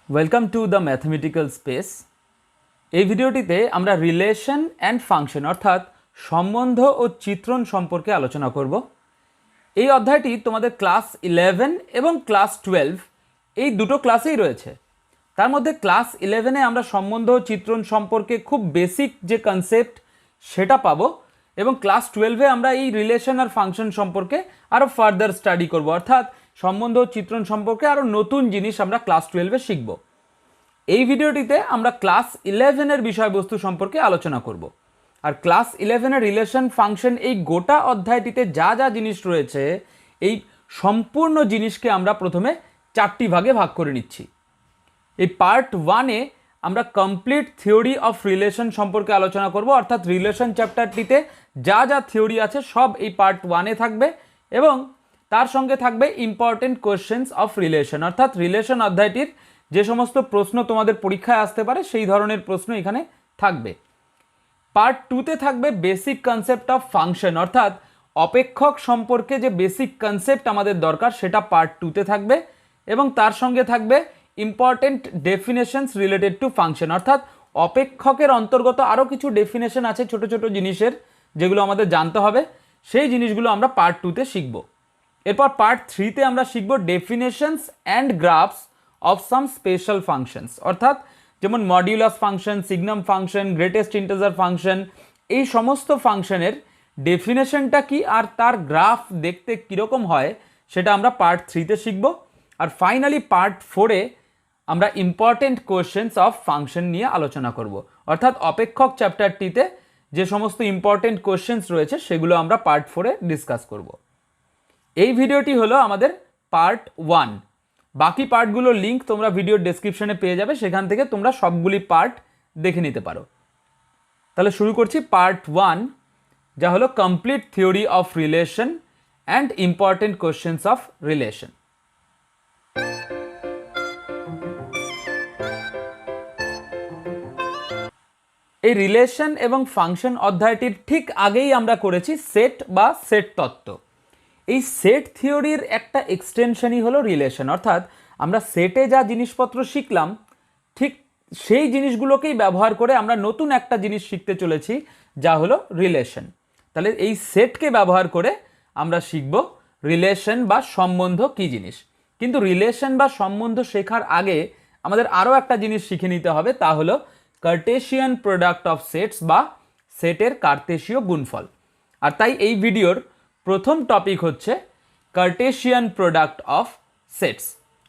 Welcome to the mathematical space. এই ভিডিওটিতে আমরা রিলেশন অ্যান্ড ফাংশন অর্থাৎ সম্বন্ধ ও চিত্রণ সম্পর্কে আলোচনা করব। এই অধ্যায়টি তোমাদের ক্লাস 11 এবং ক্লাস 12 এই দুটো ক্লাসেই রয়েছে। তার মধ্যে ক্লাস 11-এ আমরা সম্বন্ধ ও চিত্রণ সম্পর্কে খুব বেসিক যে কনসেপ্ট সেটা পাবো, এবং ক্লাস 12-এ আমরা এই রিলেশন আর ফাংশন সম্পর্কে আরও ফার্দার স্টাডি করব, অর্থাৎ সম্বন্ধ ও চিত্রণ সম্পর্কে আরও নতুন জিনিস আমরা ক্লাস 12-এ শিখব। এই ভিডিওটিতে আমরা ক্লাস 11-এর বিষয়বস্তু সম্পর্কে আলোচনা করব। আর ক্লাস 11-এর রিলেশন ফাংশন এই গোটা অধ্যায়টিতে যা যা জিনিস রয়েছে, এই সম্পূর্ণ জিনিসকে আমরা প্রথমে 4টি ভাগে ভাগ করে নিচ্ছি। এই পার্ট 1-এ আমরা কমপ্লিট থিওরি অফ রিলেশন সম্পর্কে আলোচনা করব, অর্থাৎ রিলেশন চ্যাপ্টারটিতে যা যা থিওরি আছে সব এই পার্ট 1-এ থাকবে, এবং তার সঙ্গে থাকবে ইম্পর্টেন্ট কোয়েশ্চেন্স অফ রিলেশন, অর্থাৎ রিলেশন অধ্যায়টির যে সমস্ত প্রশ্ন তোমাদের পরীক্ষায় আসতে পারে সেই ধরনের প্রশ্ন এখানে থাকবে। পার্ট 2-তে থাকবে বেসিক কনসেপ্ট অফ ফাংশন, অর্থাৎ অপেক্ষক সম্পর্কে যে বেসিক কনসেপ্ট আমাদের দরকার সেটা পার্ট 2-তে থাকবে, এবং তার সঙ্গে থাকবে important definitions related to function, অর্থাৎ অপেক্ষকের অন্তর্গত আরও কিছু ডেফিনেশন আছে ছোট ছোট জিনিসের, যেগুলো আমাদের জানতে হবে। সেই জিনিসগুলো আমরা পার্ট 2-তে শিখব। এরপর পার্ট 3-তে আমরা শিখব definitions and graphs of some special functions, অর্থাৎ যেমন modulus function, signum function, greatest integer function, এই সমস্ত ফাংশনের ডেফিনেশনটা কি আর তার গ্রাফ দেখতে কীরকম হয় সেটা আমরা পার্ট 3-তে শিখব। আর ফাইনালি পার্ট 4-এ আমরা ইম্পর্টেন্ট কোয়েশ্চেন্স অফ ফাংশন নিয়ে আলোচনা করব, অর্থাৎ অপেক্ষক চ্যাপ্টারটিতে যে সমস্ত ইম্পর্টেন্ট কোয়েশ্চেন্স রয়েছে সেগুলো আমরা পার্ট 4-এ ডিসকাস করব। এই ভিডিওটি হলো আমাদের পার্ট 1। বাকি পার্টগুলোর লিঙ্ক তোমরা ভিডিওর ডেসক্রিপশনে পেয়ে যাবে, সেখান থেকে তোমরা সবগুলি পার্ট দেখে নিতে পারো। তাহলে শুরু করছি পার্ট 1, যা হলো complete theory of relation and important questions of relation. এই রিলেশন এবং ফাংশন অধ্যায়টির ঠিক আগেই আমরা করেছি সেট বা সেট তত্ত্ব। এই সেট থিওরির একটা এক্সটেনশনই হলো রিলেশন, অর্থাৎ আমরা সেটে যা জিনিসপত্র শিখলাম ঠিক সেই জিনিসগুলোকেই ব্যবহার করে আমরা নতুন একটা জিনিস শিখতে চলেছি, যা হলো রিলেশন। তাহলে এই সেটকে ব্যবহার করে আমরা শিখব রিলেশন বা সম্বন্ধ কী জিনিস। কিন্তু রিলেশন বা সম্বন্ধ শেখার আগে আমাদের আরও একটা জিনিস শিখে নিতে হবে, তা হলো কার্টেশিয়ান প্রোডাক্ট অফ সেটস বা সেটের কার্তেশীয় গুণফল। আর তাই এই ভিডিওর প্রথম টপিক হচ্ছে কার্টেশিয়ান প্রোডাক্ট অফ সেটস।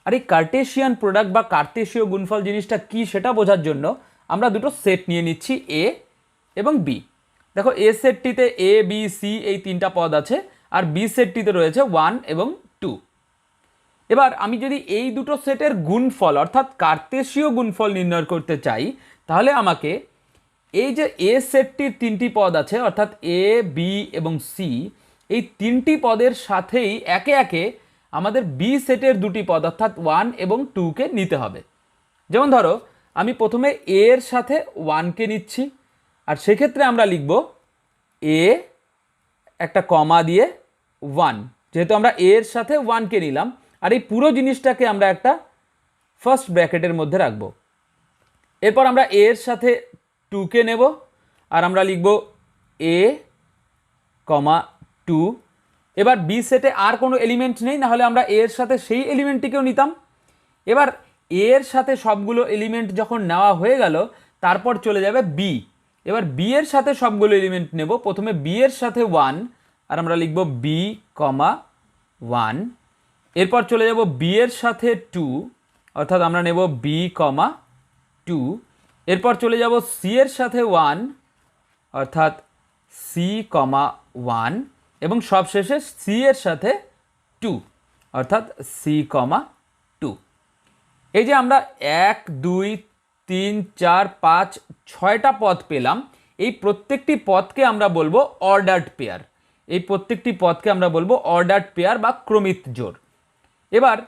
আর এই কার্টেশিয়ান প্রোডাক্ট বা কার্তেশীয় গুণফল জিনিসটা কি সেটা বোঝার জন্য আমরা দুটো সেট নিয়ে নিচ্ছি, এ এবং বি। দেখো, এ সেটটিতে এ, বি, সি এই 3টা পদ আছে, আর বি সেটটিতে রয়েছে 1 এবং 2। এবার আমি যদি এই দুটো সেটের গুণফল অর্থাৎ কার্তেশীয় গুণফল নির্ণয় করতে চাই, তাহলে আমাকে এই যে এ সেটটির 3টি পদ আছে অর্থাৎ এ, বি এবং সি, এই 3টি পদের সাথেই একে একে আমাদের বি সেটের 2টি পদ অর্থাৎ 1 এবং 2কে নিতে হবে। যেমন ধরো, আমি প্রথমে এ এর সাথে 1কে নিচ্ছি, আর সেক্ষেত্রে আমরা লিখব এ একটা কমা দিয়ে 1, যেহেতু আমরা এ এর সাথে 1কে নিলাম, আর এই পুরো জিনিসটাকে আমরা একটা ফার্স্ট ব্র্যাকেটের মধ্যে রাখব। এরপর আমরা এ এর সাথে 2কে নেব, আর আমরা লিখব এ কমা 2। এবার বি সেটে আর কোনো এলিমেন্ট নেই, না হলে আমরা এ এর সাথে সেই এলিমেন্টটিকেও নিতাম। এবার এ এর সাথে সবগুলো এলিমেন্ট যখন নেওয়া হয়ে গেল, তারপর চলে যাবে বি। এবার বি এর সাথে সবগুলো এলিমেন্ট নেব, প্রথমে বি এর সাথে 1, আর আমরা লিখব বি কমা 1। এরপর চলে যাব বি এর সাথে 2, অর্থাৎ আমরা নেব বি কমা 2। এরপর চলে যাব সি এর সাথে 1, অর্থাৎ সি কমা 1, এবং সবশেষে সি এর সাথে 2, অর্থাৎ সি কমা 2। এই যে আমরা 1, 2, 3, 4, 5, 6টা পদ পেলাম, এই প্রত্যেকটি পদকে আমরা বলবো অর্ডার্ড পেয়ার। এই প্রত্যেকটি পদকে আমরা বলবো অর্ডার্ড পেয়ার বা ক্রমিত জোড়। এবার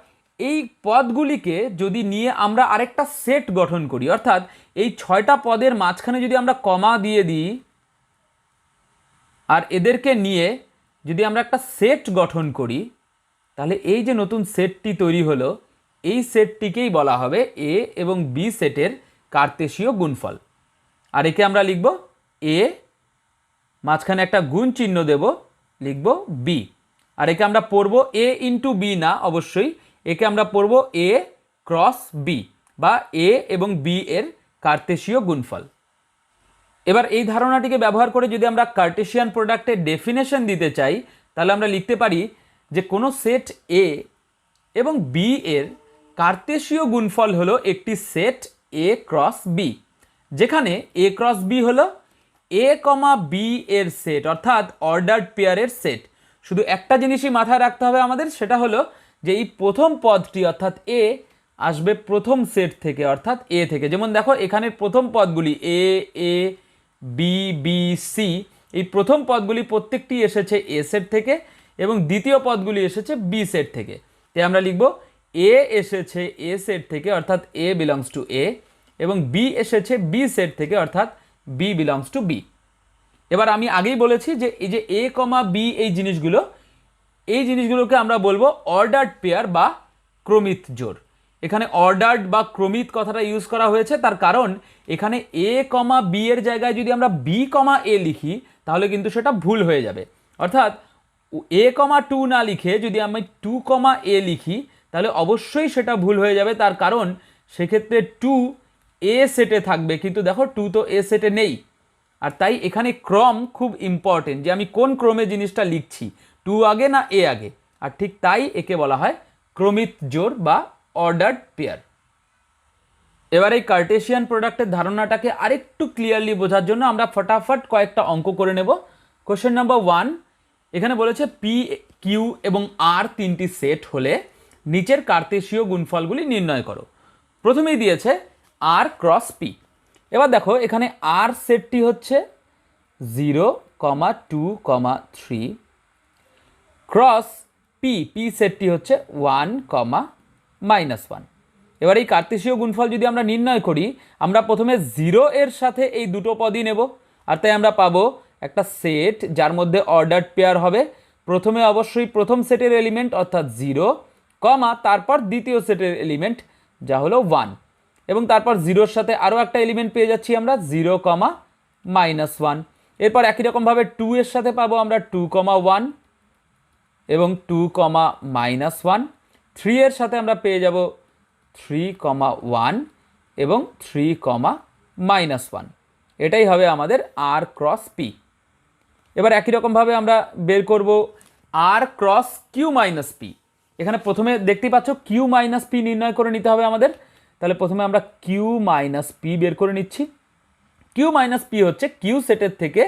এই পদগুলিকে যদি নিয়ে আমরা আরেকটা সেট গঠন করি, অর্থাৎ এই 6টা পদের মাঝখানে যদি আমরা কমা দিয়ে দিই, আর এদেরকে নিয়ে যদি আমরা একটা সেট গঠন করি, তাহলে এই যে নতুন সেটটি তৈরি হলো, এই সেটটিকেই বলা হবে এ এবং বি সেটের কার্তেশীয় গুণফল। আর একে আমরা লিখব এ, মাঝখানে একটা গুণ চিহ্ন দেব, লিখব বি। আর একে আমরা পড়ব এ ইন্টু বি না, অবশ্যই একে আমরা পড়ব এ ক্রস বি বা এ এবং বি এর কার্তেশীয় গুণফল। এবার এই ধারণাটিকে ব্যবহার করে যদি আমরা কার্টেশিয়ান প্রোডাক্টের ডেফিনেশন দিতে চাই, তাহলে আমরা লিখতে পারি যে কোনো সেট এ এবং বি এর কার্তেশীয় গুণফল হলো একটি সেট এ ক্রস বি, যেখানে এ ক্রস বি হলো এ কমা বি এর সেট, অর্থাৎ অর্ডার্ড পেয়ারের সেট। শুধু একটা জিনিসই মাথায় রাখতে হবে আমাদের, সেটা হলো যে এই প্রথম পদটি অর্থাৎ এ আসবে প্রথম সেট থেকে, অর্থাৎ এ থেকে। যেমন দেখো এখানের প্রথম পদগুলি এ এ বি বি সি, এই প্রথম পদগুলি প্রত্যেকটি এসেছে এ সেট থেকে এবং দ্বিতীয় পদগুলি এসেছে বি সেট থেকে। তাই আমরা লিখব এ এসেছে এ সেট থেকে, অর্থাৎ এ বিলংস টু এ, এবং বি এসেছে বি সেট থেকে, অর্থাৎ বি বিলংস টু বি। এবার আমি আগেই বলেছি যে এই যে এ কমা বি এই জিনিসগুলোকে আমরা বলবো অর্ডার্ড পেয়ার বা ক্রমিত জোড়। এখানে অর্ডার্ড বা ক্রমিত কথাটা ইউজ করা হয়েছে, তার কারণ এখানে এ কমা বি এর জায়গায় যদি আমরা বি কমা এ লিখি তাহলে কিন্তু সেটা ভুল হয়ে যাবে। অর্থাৎ এ কমা টু না লিখে যদি আমি টু কমা এ লিখি তাহলে অবশ্যই সেটা ভুল হয়ে যাবে, তার কারণ সেক্ষেত্রে টু এ সেটে থাকবে, কিন্তু দেখো টু তো এ সেটে নেই। আর তাই এখানে ক্রম খুব ইম্পর্টেন্ট, যে আমি কোন ক্রমে জিনিসটা লিখছি, টু আগে না এ আগে। আর ঠিক তাই একে বলা হয় ক্রমিত জোড় বা অর্ডার্ড পেয়ার। এবার এই কার্টেশিয়ান প্রোডাক্টের ধারণাটাকে আরেকটু ক্লিয়ারলি বোঝার জন্য আমরা ফটাফট কয়েকটা অঙ্ক করে নেব। কোশ্চেন নাম্বার 1, এখানে বলেছে পি কিউ এবং আর তিনটি সেট হলে নিচের কার্তেশীয় গুণফলগুলি নির্ণয় করো। প্রথমেই দিয়েছে আর ক্রস পি। এবার দেখো এখানে আর সেটটি হচ্ছে 0, 2, 3, ক্রস পি, পি সেটটি হচ্ছে 1, -1। এবার এই কার্তেশীয় গুণফল যদি আমরা নির্ণয় করি, আমরা প্রথমে 0 এর সাথে এই দুটো পদই নেব। আর তাই আমরা পাবো একটা সেট যার মধ্যে অর্ডার্ড পেয়ার হবে। প্রথমে অবশ্যই প্রথম সেটের এলিমেন্ট অর্থাৎ 0, তারপর দ্বিতীয় সেটের এলিমেন্ট যা হলো 1, এবং তারপর 0-র সাথে আরও একটা এলিমেন্ট পেয়ে যাচ্ছি আমরা 0, -1। এরপর একই রকমভাবে 2 এর সাথে পাবো আমরা 2, 1 এবং 2, -1। 3 এর সাথে আমরা পেয়ে যাব 3, 1 এবং 3, -1। এটাই হবে আমাদের আর ক্রস পি। এবার একই রকমভাবে আমরা বের করব আর ক্রস কিউ মাইনাস পি। এখানে প্রথমে দেখতেই পাচ্ছ কিউ মাইনাস পি নির্ণয় করে নিতে হবে আমাদের। তাহলে প্রথমে আমরা কিউ মাইনাস পি বের করে নিচ্ছি। কিউ মাইনাস পি হচ্ছে কিউ সেটের থেকে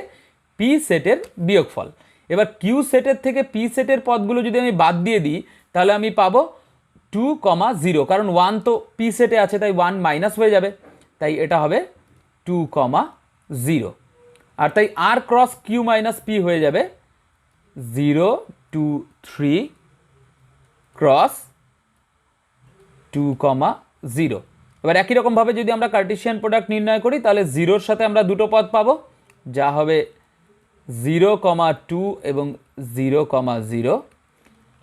পি সেটের বিয়োগফল। এবার কিউ সেটের থেকে পি সেটের পদগুলো যদি আমি বাদ দিয়ে দিই তাহলে আমি পাবো 2, 0, কারণ 1 তো পি সেটে আছে তাই 1 মাইনাস হয়ে যাবে, তাই এটা হবে 2, 0। আর তাই আর ক্রস কিউ মাইনাস পি হয়ে যাবে 0, 2, 3 ক্রস 2, 0। এবার একই রকমভাবে যদি আমরা কার্টেশিয়ান প্রোডাক্ট নির্ণয় করি তাহলে 0-র সাথে আমরা দুটো পদ পাবো, যা হবে 0, 2 এবং 0, 0।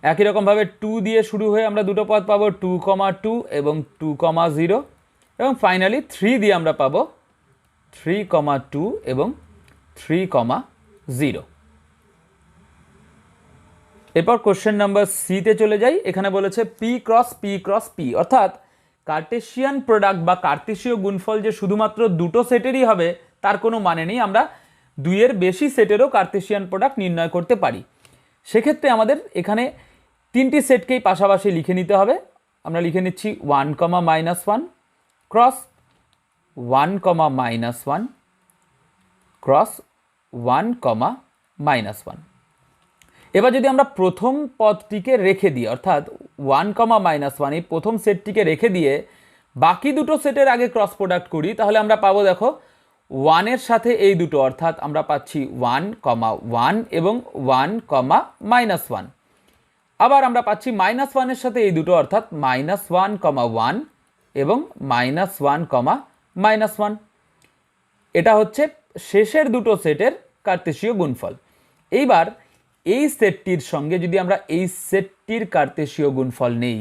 একই রকমভাবে 2 দিয়ে শুরু হয়ে আমরা দুটো পদ পাবো 2, 2 এবং 2, 0, এবং ফাইনালি 3 দিয়ে আমরা পাবো 3, 2 এবং 3, 0। এরপর কোশ্চেন নাম্বার সিতে চলে যাই। এখানে বলেছে P cross P cross P, অর্থাৎ কার্টেশিয়ান প্রোডাক্ট বা কার্তেশীয় গুণফল যে শুধুমাত্র দুটো সেটেরই হবে তার কোনো মানে নেই। আমরা 2-এর বেশি সেটেরও কার্তেশিয়ান প্রোডাক্ট নির্ণয় করতে পারি। সেক্ষেত্রে আমাদের এখানে তিনটি সেটকেই পাশাপাশি লিখে নিতে হবে। আমরা লিখে নিচ্ছি 1, -1 ক্রস 1, -1 ক্রস 1, -1। এবার যদি আমরা প্রথম পদটিকে রেখে দিই, অর্থাৎ 1, -1 এই প্রথম সেটটিকে রেখে দিয়ে বাকি দুটো সেটের আগে ক্রস প্রোডাক্ট করি তাহলে আমরা পাবো দেখো 1-এর সাথে এই দুটো, অর্থাৎ আমরা পাচ্ছি 1, 1 এবং 1, -1। আবার আমরা পাচ্ছি -1-এর সাথে এই দুটো, অর্থাৎ -1, 1 এবং -1, -1। এটা হচ্ছে শেষের দুটো সেটের কার্তেশীয় গুণফল। এইবার এই সেটটির সঙ্গে যদি আমরা এই সেটটির কার্তেশীয় গুণফল নেই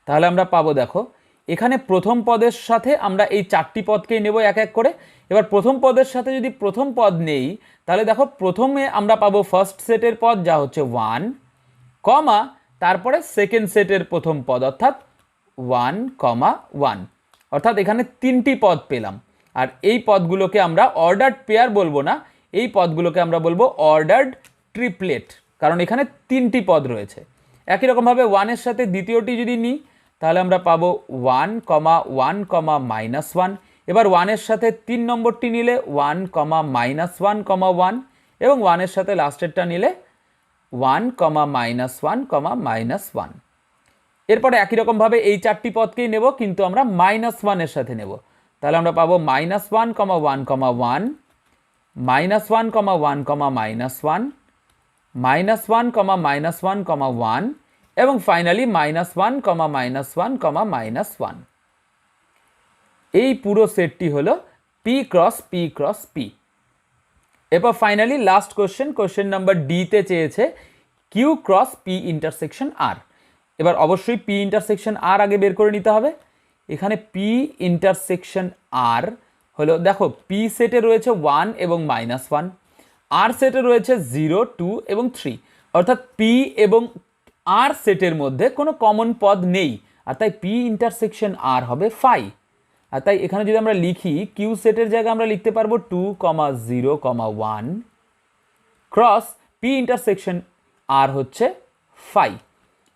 তাহলে আমরা পাবো, দেখো এখানে প্রথম পদের সাথে আমরা এই চারটি পদকেই নেব এক এক করে। এবার প্রথম পদের সাথে যদি প্রথম পদ নেই, তাহলে দেখো প্রথমে আমরা পাবো ফার্স্ট সেটের পদ যা হচ্ছে 1, কমা তারপরে সেকেন্ড সেটের প্রথম পদ অর্থাৎ 1, 1, অর্থাৎ এখানে তিনটি পদ পেলাম। আর এই পদগুলোকে আমরা অর্ডার্ড পেয়ার বলবো না, এই পদগুলোকে আমরা বলবো অর্ডার্ড ট্রিপলেট, কারণ এখানে তিনটি পদ রয়েছে। একই রকমভাবে 1-এর সাথে দ্বিতীয়টি যদি নিই, তাহলে আমরা পাবো 1, 1, -1। এবার 1-এর সাথে 3 নম্বরটি নিলে 1, -1, 1, এবং 1-এর সাথে লাস্টেরটা নিলে 1, -1, -1। এরপরে একই রকমভাবে এই চারটি পদকেই নেব, কিন্তু আমরা -1-এর সাথে নেব। তাহলে আমরা পাবো -1, 1, 1, -1, -1, -1, -1, -1, এবং ফাইনালি -1, -1, এই পুরো সেটটি হলো P cross P cross P। এরপর ফাইনালি লাস্ট কোশ্চেন নাম্বার ডিতে চেয়েছে Q cross P intersection R। এবার অবশ্যই P ইন্টারসেকশন R আগে বের করে নিতে হবে। এখানে P ইন্টারসেকশন R হলো, দেখো P সেটে রয়েছে 1 এবং -1, R সেটে রয়েছে 0, 2 এবং 3, অর্থাৎ P এবং R সেটের মধ্যে কোনো কমন পদ নেই, আর তাই P ইন্টারসেকশন R হবে 5। আর তাই এখানে যদি আমরা লিখি Q সেটের জায়গায় আমরা লিখতে পারবো 2, 0, 1 ক্রস P ইন্টারসেকশন R হচ্ছে 5।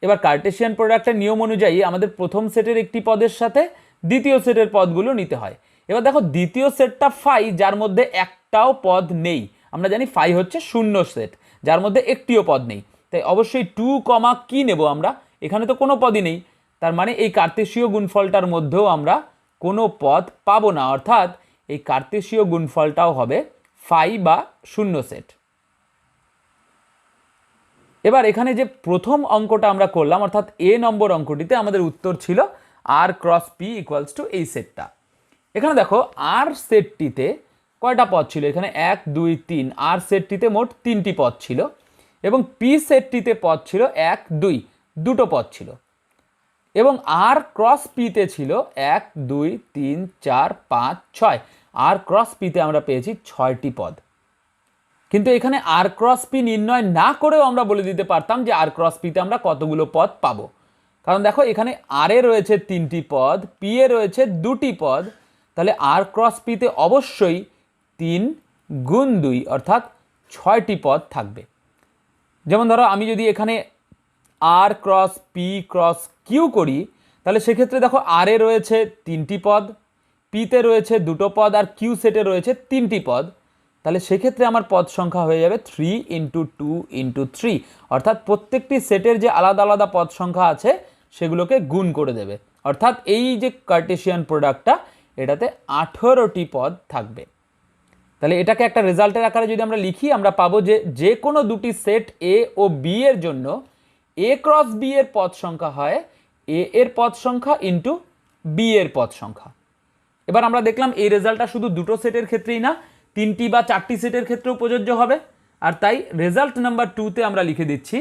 এবার কার্টেশিয়ান প্রোডাক্টের নিয়ম অনুযায়ী আমাদের প্রথম সেটের একটি পদের সাথে দ্বিতীয় সেটের পদগুলো নিতে হয়। এবার দেখো দ্বিতীয় সেটটা 5, যার মধ্যে একটাও পদ নেই। আমরা জানি 5 হচ্ছে শূন্য সেট, যার মধ্যে একটিও পদ নেই, তাই অবশ্যই 2, কি নেব আমরা? এখানে তো কোনো পদই নেই, তার মানে এই কার্তেশীয় গুণফলটার মধ্যেও আমরা কোনো পদ পাবো না, অর্থাৎ এই কার্তেশীয় গুণফলটাও হবে 5 বা শূন্য সেট। এবার এখানে যে প্রথম অঙ্কটা আমরা করলাম, অর্থাৎ এ নম্বর অঙ্কটিতে আমাদের উত্তর ছিল R cross P equals two এই সেটটা। এখানে দেখো R সেটটিতে কয়টা পদ ছিল? এখানে 1, 2, 3, R সেটটিতে মোট 3টি পদ ছিল, এবং P সেটটিতে পদ ছিল 1, 2, দুটো পদ ছিল, এবং R ক্রস Pতে ছিল 1, 2, 3, 4, 5, 6। R ক্রস Pতে আমরা পেয়েছি 6টি পদ। কিন্তু এখানে R ক্রস P নির্ণয় না করেও আমরা বলে দিতে পারতাম যে R ক্রস Pতে আমরা কতগুলো পদ পাবো, কারণ দেখো এখানে R এ রয়েছে 3টি পদ, P এ রয়েছে 2টি পদ, তাহলে R ক্রস Pতে অবশ্যই 3 গুণ 2 অর্থাৎ 6টি পদ থাকবে। যেমন ধরো আমি যদি এখানে R cross P cross Q করি, তাহলে সেক্ষেত্রে দেখো R এ রয়েছে 3টি পদ, Pতে রয়েছে 2টো পদ, আর Q সেটে রয়েছে 3টি পদ। তাহলে সেক্ষেত্রে আমার পদ সংখ্যা হয়ে যাবে 3 × 2 × 3, অর্থাৎ প্রত্যেকটি সেটের যে আলাদা আলাদা পদ সংখ্যা আছে সেগুলোকে গুণ করে দেবে, অর্থাৎ এই যে কার্টেশিয়ান প্রোডাক্টটা এটাতে 18টি পদ থাকবে। তাহলে এটাকে একটা রেজাল্টের আকারে যদি আমরা লিখি, আমরা পাবো যে কোনো দুটি সেট A ও B এর জন্য A ক্রস B এর পদ সংখ্যা হয় A এর পদ সংখ্যা ইন্টু B এর পদ সংখ্যা। এবার আমরা দেখলাম এই রেজাল্টটা শুধু দুটো সেটের ক্ষেত্রেই না, 3টি বা 4টি সেটের ক্ষেত্রেও প্রযোজ্য হবে। আর তাই রেজাল্ট নাম্বার 2তে আমরা লিখে দিচ্ছি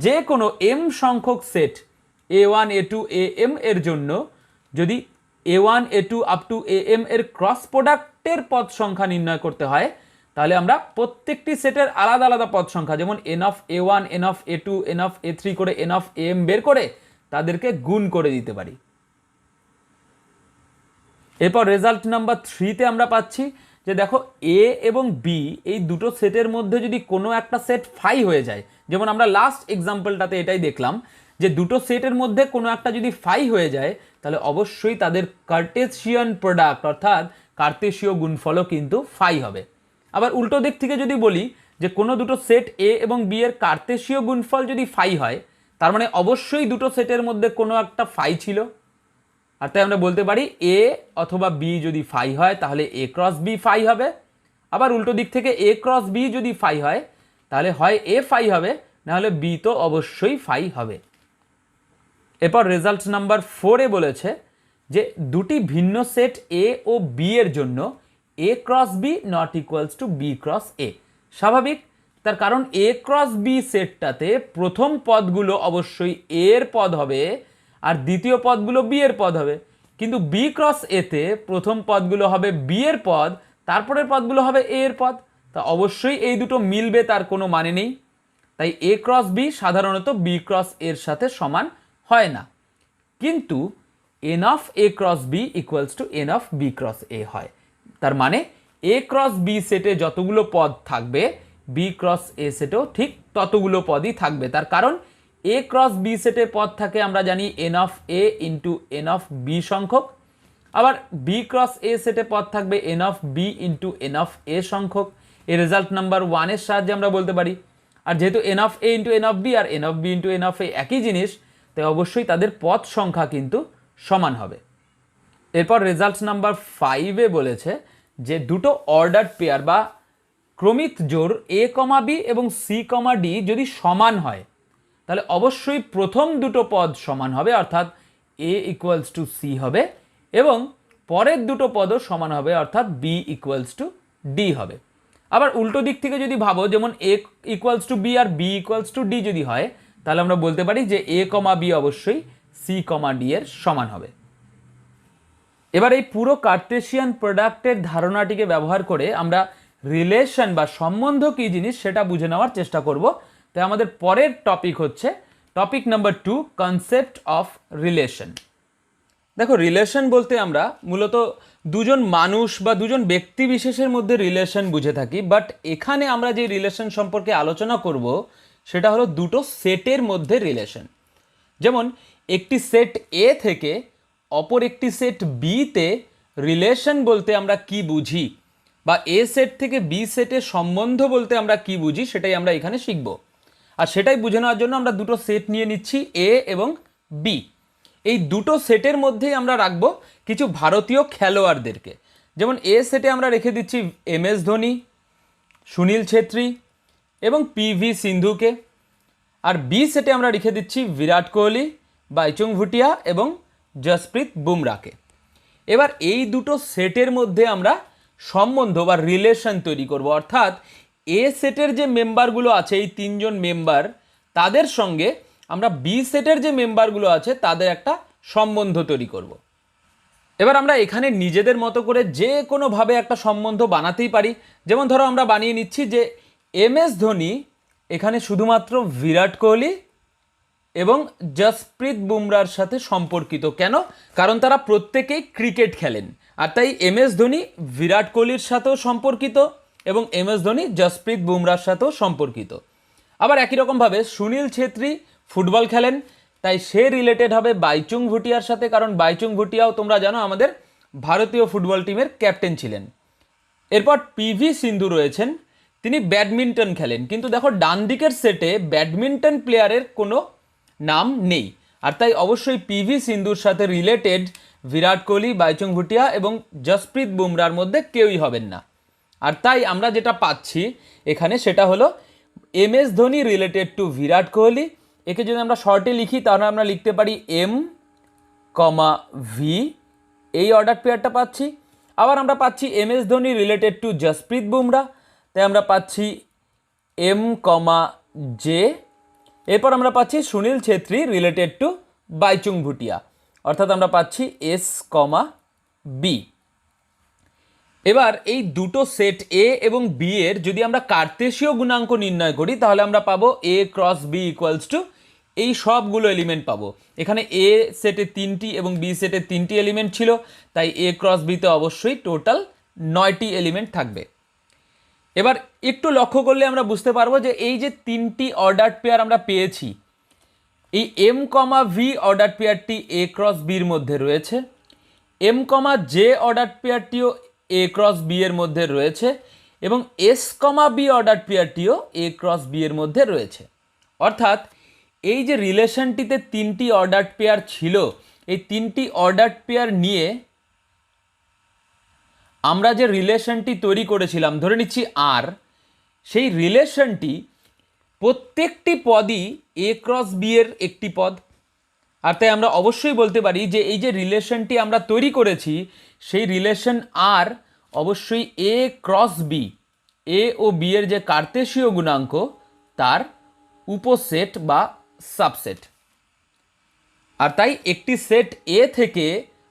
যে কোনো m সংখ্যক সেট A1, A2, AM এর জন্য যদি A1, A2 up to AM এর ক্রস প্রোডাক্টের পদ সংখ্যা নির্ণয় করতে হয়, তাহলে আমরা প্রত্যেকটি সেটের আলাদা আলাদা পদ সংখ্যা, যেমন n of A1, n of A2, n of A3 করে n অফ AM বের করে তাদেরকে গুণ করে দিতে পারি। এরপর রেজাল্ট নাম্বার 3তে আমরা পাচ্ছি যে দেখো A এবং B এই দুটো সেটের মধ্যে যদি কোনো একটা সেট 5 হয়ে যায়, যেমন আমরা লাস্ট এক্সাম্পলটাতে এটাই দেখলাম যে দুটো সেটের মধ্যে কোনো একটা যদি 5 হয়ে যায়, তাহলে অবশ্যই তাদের কার্টেশিয়ান প্রোডাক্ট অর্থাৎ কার্তেশীয় গুণফলও কিন্তু 5 হবে। আবার উল্টো দিক থেকে যদি বলি যে কোনো দুটো সেট A এবং B এর কার্তেশীয় গুণফল যদি 5 হয়, তার মানে অবশ্যই দুটো সেটের মধ্যে কোনো একটা 5 ছিল, আর তাই আমরা বলতে পারি A অথবা B যদি 5 হয় তাহলে A ক্রস B 5 হবে। আবার উল্টো দিক থেকে A ক্রস B যদি 5 হয় তাহলে হয় A 5 হবে, নাহলে B তো অবশ্যই 5 হবে। এরপর রেজাল্ট নাম্বার 4-এ বলেছে যে দুটি ভিন্ন সেট A ও B এর জন্য A cross B not equals to B cross A। স্বাভাবিক, তার কারণ A ক্রস B সেটটাতে প্রথম পদগুলো অবশ্যই A এর পদ হবে, আর দ্বিতীয় পদগুলো বি এর পদ হবে। কিন্তু বি ক্রস এতে প্রথম পদগুলো হবে বি এর পদ, তারপরের পদগুলো হবে এ এর পদ। তা অবশ্যই এই দুটো মিলবে, তার কোনো মানে নেই। তাই এ ক্রস বি সাধারণত বি ক্রস এর সাথে সমান হয় না, কিন্তু n of A cross B equals to n of B cross A হয়। তার মানে এ ক্রস বি সেটে যতগুলো পদ থাকবে বি ক্রস এ সেটেও ঠিক ততগুলো পদই থাকবে। তার কারণ এ ক্রস বি সেটে পদ থাকে আমরা জানি n of A into n of B সংখ্যক, আবার বি ক্রস এ সেটে পদ থাকবে n of B into n of A সংখ্যক। এর রেজাল্ট নাম্বার ওয়ানের সাহায্যে আমরা বলতে পারি। আর যেহেতু n of A into n of B আর n of B into n of A একই জিনিস, তাই অবশ্যই তাদের পদ সংখ্যা কিন্তু সমান হবে। এরপর রেজাল্ট নাম্বার 5-এ বলেছে যে দুটো অর্ডার পেয়ার বা ক্রমিক জোড় এ কমা বি এবং সি কমা ডি যদি সমান হয়, তাহলে অবশ্যই প্রথম দুটো পদ সমান হবে, অর্থাৎ এ ইকুয়ালস টু সি হবে, এবং পরের দুটো পদও সমান হবে, অর্থাৎ বি ইকুয়ালস টু ডি হবে। আবার উল্টো দিক থেকে যদি ভাবো, যেমন এ ইকুয়ালস টু বি আর বি ইকুয়ালস টু ডি যদি হয়, তাহলে আমরা বলতে পারি যে এ কমা বি অবশ্যই সি কমা ডি এর সমান হবে। এবার এই পুরো কার্টেশিয়ান প্রোডাক্টের ধারণাটিকে ব্যবহার করে আমরা রিলেশন বা সম্বন্ধ কী জিনিস সেটা বুঝে নেওয়ার চেষ্টা করব। তাই আমাদের পরের টপিক হচ্ছে topic number 2, concept of relation. দেখো, রিলেশন বলতে আমরা মূলত দুজন মানুষ বা দুজন ব্যক্তি বিশেষের মধ্যে রিলেশন বুঝে থাকি, বাট এখানে আমরা যে রিলেশন সম্পর্কে আলোচনা করব সেটা হলো দুটো সেটের মধ্যে রিলেশন। যেমন একটি সেট এ থেকে অপর একটি সেট বিতে রিলেশন বলতে আমরা কি বুঝি, বা এ সেট থেকে বি সেটের সম্বন্ধ বলতে আমরা কি বুঝি, সেটাই আমরা এখানে শিখব। আর সেটাই বুঝে নেওয়ার জন্য আমরা দুটো সেট নিয়ে নিচ্ছি, এ এবং বি। এই দুটো সেটের মধ্যেই আমরা রাখবো কিছু ভারতীয় খেলোয়াড়দেরকে। যেমন এ সেটে আমরা রেখে দিচ্ছি এম এস ধোনি, সুনীল ছেত্রী এবং পিভি সিন্ধুকে। আর বি সেটে আমরা রেখে দিচ্ছি বিরাট কোহলি, বাইচুং ভুটিয়া এবং জসপ্রীত বুমরাকে। এবার এই দুটো সেটের মধ্যে আমরা সম্বন্ধ বা রিলেশন তৈরি করব, অর্থাৎ এ সেটের যে মেম্বারগুলো আছে, এই তিনজন মেম্বার, তাদের সঙ্গে আমরা বি সেটের যে মেম্বারগুলো আছে তাদের একটা সম্বন্ধ তৈরি করব। এবার আমরা এখানে নিজেদের মতো করে যে কোনোভাবে একটা সম্বন্ধ বানাতেই পারি। যেমন ধরো আমরা বানিয়ে নিচ্ছি যে এম এস ধোনি এখানে শুধুমাত্র বিরাট কোহলি এবং জসপ্রীত বুমরার সাথে সম্পর্কিত। কেন? কারণ তারা প্রত্যেকেই ক্রিকেট খেলেন, আর তাই এম এস ধোনি বিরাট কোহলির সাথেও সম্পর্কিত এবং এম এস ধোনি জসপ্রীত বুমরার সাথেও সম্পর্কিত। আবার একই রকমভাবে সুনীল ছেত্রী ফুটবল খেলেন, তাই সে রিলেটেড হবে বাইচুং ভুটিয়ার সাথে, কারণ বাইচুং ভুটিয়াও তোমরা জানো আমাদের ভারতীয় ফুটবল টিমের ক্যাপ্টেন ছিলেন। এরপর পিভি সিন্ধু রয়েছেন, তিনি ব্যাডমিন্টন খেলেন, কিন্তু দেখো ডান দিকের সেটে ব্যাডমিন্টন প্লেয়ারের কোনো নাম নেই, আর তাই অবশ্যই পিভি সিন্ধুর সাথে রিলেটেড বিরাট কোহলি, বাইচুং ভুটিয়া এবং জসপ্রীত বুমরার মধ্যে কেউই হবেন না। আর তাই আমরা যেটা পাচ্ছি এখানে সেটা হলো M S Dhoni related to Virat Kohli. একে যদি আমরা শর্টে লিখি তাহলে আমরা লিখতে পারি এম কমা ভি, এই অর্ডার পেয়ারটা পাচ্ছি। আবার আমরা পাচ্ছি M S Dhoni related to Jasprit Bumrah, তাই আমরা পাচ্ছি এম কমা জে। এরপর আমরা পাচ্ছি সুনীল ছেত্রী রিলেটেড টু বাইচুং ভুটিয়া, অর্থাৎ আমরা পাচ্ছি এস কমা বি। এবার এই দুটো সেট এ এবং বি এর যদি আমরা কার্তেশীয় গুণাঙ্ক নির্ণয় করি, তাহলে আমরা পাবো এ ক্রস বি ইকুয়ালস টু এই সবগুলো এলিমেন্ট পাবো। এখানে এ সেটে 3টি এবং বি সেটে 3টি এলিমেন্ট ছিল, তাই এ ক্রস বিতে অবশ্যই টোটাল 9টি এলিমেন্ট থাকবে। এবার একটু লক্ষ্য করলে আমরা বুঝতে পারবো যে এই যে 3টি অর্ডার পেয়ার আমরা পেয়েছি, এই এম কমা ভি অর্ডার পেয়ারটি এ ক্রস বির মধ্যে রয়েছে, এম কমা জে অর্ডার পেয়ারটিও এ ক্রস বি এর মধ্যে রয়েছে, এবং এস কমা বি অর্ডার পেয়ারটিও এ ক্রস বি এর মধ্যে রয়েছে। অর্থাৎ এই যে রিলেশনটিতে 3টি অর্ডার পেয়ার ছিল, এই 3টি অর্ডার পেয়ার নিয়ে আমরা যে রিলেশনটি তৈরি করেছিলাম, ধরে নিচ্ছি আর, সেই রিলেশনটি প্রত্যেকটি পদই এ ক্রস বি এর একটি পদ। আর তাই আমরা অবশ্যই বলতে পারি যে এই যে রিলেশনটি আমরা তৈরি করেছি, সেই রিলেশন আর অবশ্যই এ ক্রস বি, এ ও বি এর যে কার্তেশীয় গুণাঙ্ক তার উপসেট বা সাবসেট। আর তাই একটি সেট এ থেকে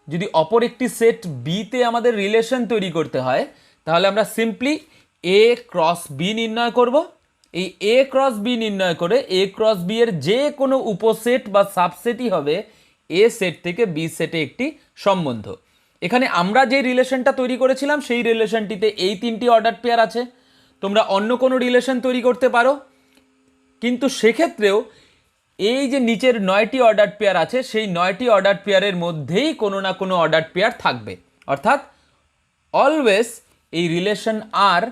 যদি অপর একটি সেট বিতে আমাদের রিলেশন তৈরি করতে হয়, তাহলে আমরা সিম্পলি এ ক্রস বি নির্ণয় করব। এই এ ক্রস বি নির্ণয় করে এ ক্রস বি এর যে কোনো উপসেট বা সাবসেটই হবে এ সেট থেকে বি সেটে একটি সম্বন্ধ। এখানে আমরা যে রিলেশনটা তৈরি করেছিলাম সেই রিলেশনটিতে এই তিনটি অর্ডার পেয়ার আছে। তোমরা অন্য কোনো রিলেশন তৈরি করতে পারো, কিন্তু সেক্ষেত্রেও এই যে নিচের 9টি অর্ডার পেয়ার আছে সেই 9টি অর্ডার পেয়ারের মধ্যেই কোনো না কোনো অর্ডার পেয়ার থাকবে। অর্থাৎ অলওয়েজ এই relation R